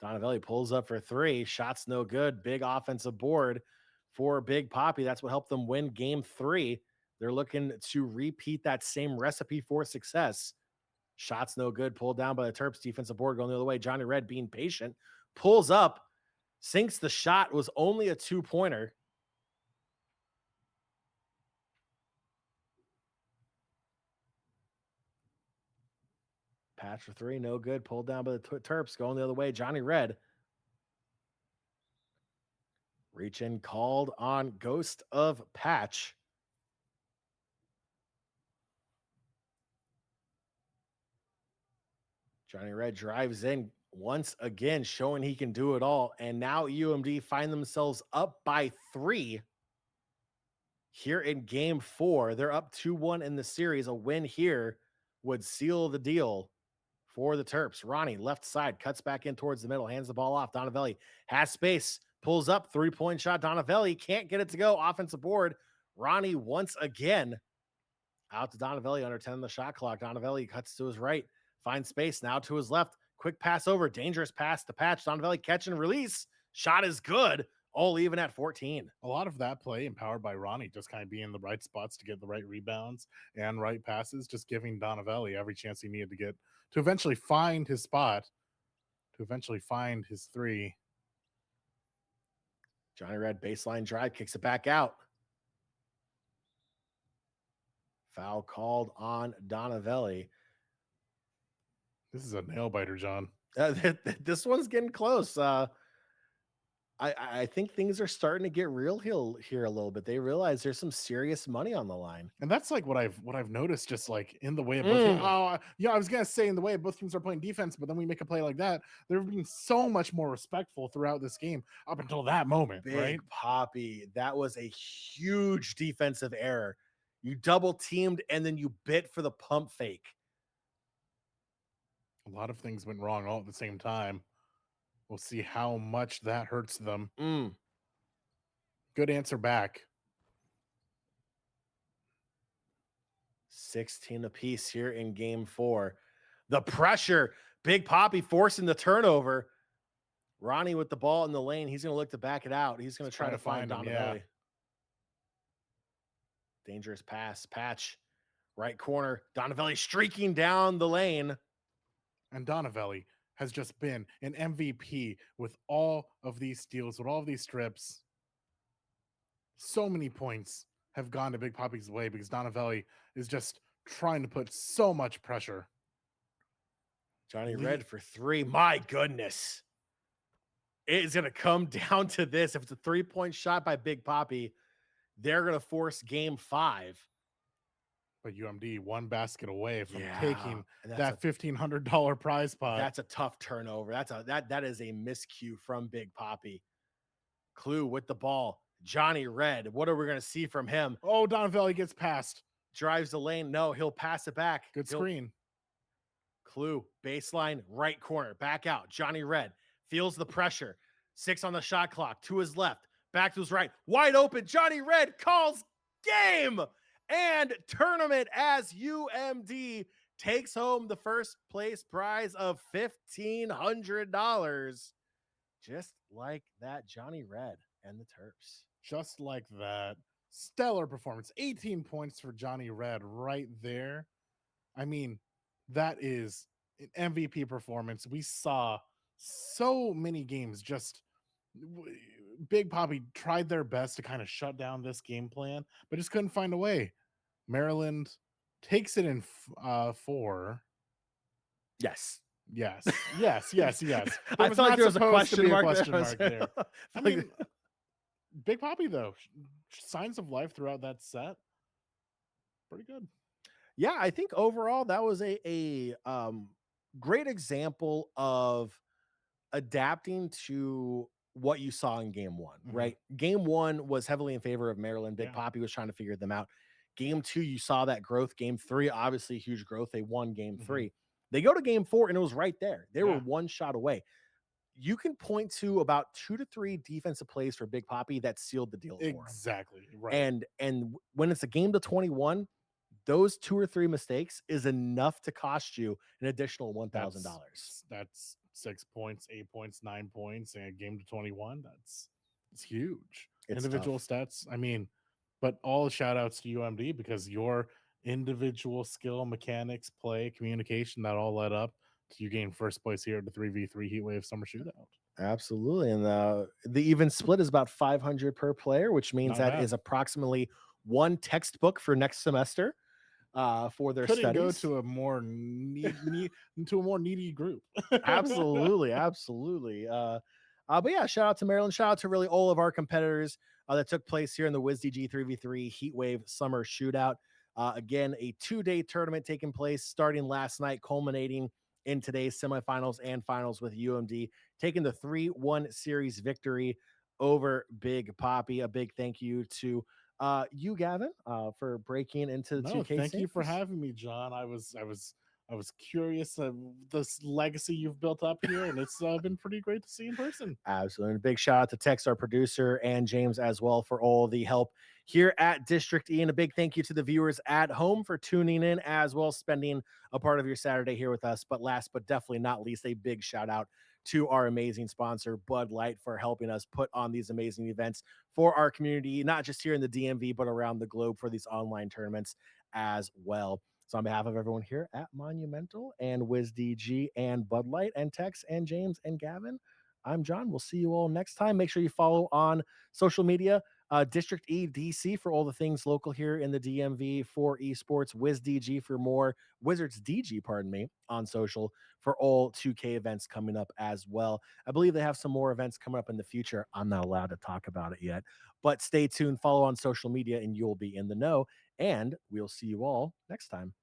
Donavelli pulls up for 3. Shots no good. Big offensive board for Big Poppy. That's what helped them win game 3. They're looking to repeat that same recipe for success. Shots no good. Pulled down by the Terps. Defensive board going the other way. Johnny Red being patient. Pulls up. Sinks the shot. Was only a 2-pointer. Patch for 3. No good. Pulled down by the Terps. Going the other way. Johnny Red. Reach in called on Ghost of Patch. Johnny Red drives in once again, showing he can do it all. And now UMD find themselves up by 3 here in game 4. They're up 2-1 in the series. A win here would seal the deal for the Terps. Ronnie, left side, cuts back in towards the middle, hands the ball off. Donavelli has space, pulls up, 3-point shot. Donavelli can't get it to go. Offensive board. Ronnie once again out to Donavelli, under 10 on the shot clock. Donavelli cuts to his right, finds space, now to his left. Quick pass over, dangerous pass to Patch. Donavelli catch and release. Shot is good. All even at 14. A lot of that play empowered by Ronnie, just kind of being in the right spots to get the right rebounds and right passes, just giving Donavelli every chance he needed to get to eventually find his spot, to eventually find his 3. Johnny Red baseline drive, kicks it back out. Foul called on Donavelli. This is a nail biter, John. This one's getting close. I think things are starting to get real here a little bit. They realize there's some serious money on the line, and that's like what I've noticed. Just like in the way of both teams. I was gonna say in the way both teams are playing defense, but then we make a play like that. They're being so much more respectful throughout this game up until that moment. Big right, Poppy, that was a huge defensive error. You double teamed and then you bit for the pump fake. A lot of things went wrong all at the same time. We'll see how much that hurts them. Good answer back. 16 apiece here in game 4. The pressure. Big Poppy forcing the turnover. Ronnie with the ball in the lane. He's going to look to back it out. He's going to try to find Donavelli. Yeah. Dangerous pass. Patch. Right corner. Donavelli streaking down the lane. And Donavelli has just been an MVP with all of these steals, with all of these strips. So many points have gone to Big Poppy's way because Donavelli is just trying to put so much pressure. Johnny Red for 3. My goodness. It is going to come down to this. If it's a 3-point shot by Big Poppy, they're going to force game 5. But UMD 1 basket away from taking that $1,500 prize pot. That's a tough turnover. That is a miscue from Big Poppy. Clue with the ball. Johnny Red. What are we going to see from him? Oh, Donavelli gets passed. Drives the lane. No, he'll pass it back. Good screen. Clue, baseline, right corner. Back out. Johnny Red feels the pressure. 6 on the shot clock. To his left. Back to his right. Wide open. Johnny Red calls game and tournament as UMD takes home the first place prize of $1,500. Just like that, Johnny Red and the Terps. Just like that. Stellar performance. 18 points for Johnny Red right there. I mean, that is an MVP performance. We saw so many games just Big Poppy tried their best to kind of shut down this game plan, but just couldn't find a way. Maryland takes it in 4. Yes. Yes. I felt like there was a question mark there. I mean, Big Poppy though, signs of life throughout that set, pretty good. Yeah, I think overall that was a great example of adapting to what you saw in game one, Mhm. right? Game one was heavily in favor of Maryland. Big Yeah. Poppy was trying to figure them out. Game two, you saw that growth. Game three, obviously huge growth. They won game Mhm. three. They go to game four, and it was right there. They were Yeah. one shot away. You can point to about 2 to 3 defensive plays for Big Poppy that sealed the deal for him. Exactly, right. And when it's a game to 21, those 2 or 3 mistakes is enough to cost you an additional $1,000. That's 6 points, 8 points, 9 points, and a game to 21. It's huge. It's Individual tough. stats. I mean, but all shout outs to UMD because your individual skill, mechanics, play, communication, that all led up to you gain first place here at the 3v3 Heatwave Summer Shootout. Absolutely. And the even split is about 500 per player, which means Not that bad. is approximately one textbook for next semester for their Couldn't go studies. to a more to a more needy group. Absolutely, absolutely. But yeah, shout out to Maryland. Shout out to really all of our competitors that took place here in the WizDG 3v3 Heatwave Summer Shootout. Again, a 2-day tournament taking place starting last night, culminating in today's semifinals and finals with UMD taking the 3-1 series victory over Big Poppy. A big thank you to you, Gavin, for breaking into the No, 2K thank you for stands. having me, John. I was curious of this legacy you've built up here, and it's been pretty great to see in person. Absolutely. And a big shout out to Tex, our producer, and James as well for all the help here at District E. And a big thank you to the viewers at home for tuning in as well, spending a part of your Saturday here with us. But last but definitely not least, a big shout out to our amazing sponsor, Bud Light, for helping us put on these amazing events for our community, not just here in the DMV, but around the globe for these online tournaments as well. So on behalf of everyone here at Monumental and WizDG and Bud Light and Tex and James and Gavin, I'm John. We'll see you all next time. Make sure you follow on social media, District EDC for all the things local here in the DMV for esports, WizDG for more, Wizards DG, pardon me, on social for all 2K events coming up as well. I believe they have some more events coming up in the future. I'm not allowed to talk about it yet, but stay tuned, follow on social media, and you'll be in the know. And we'll see you all next time.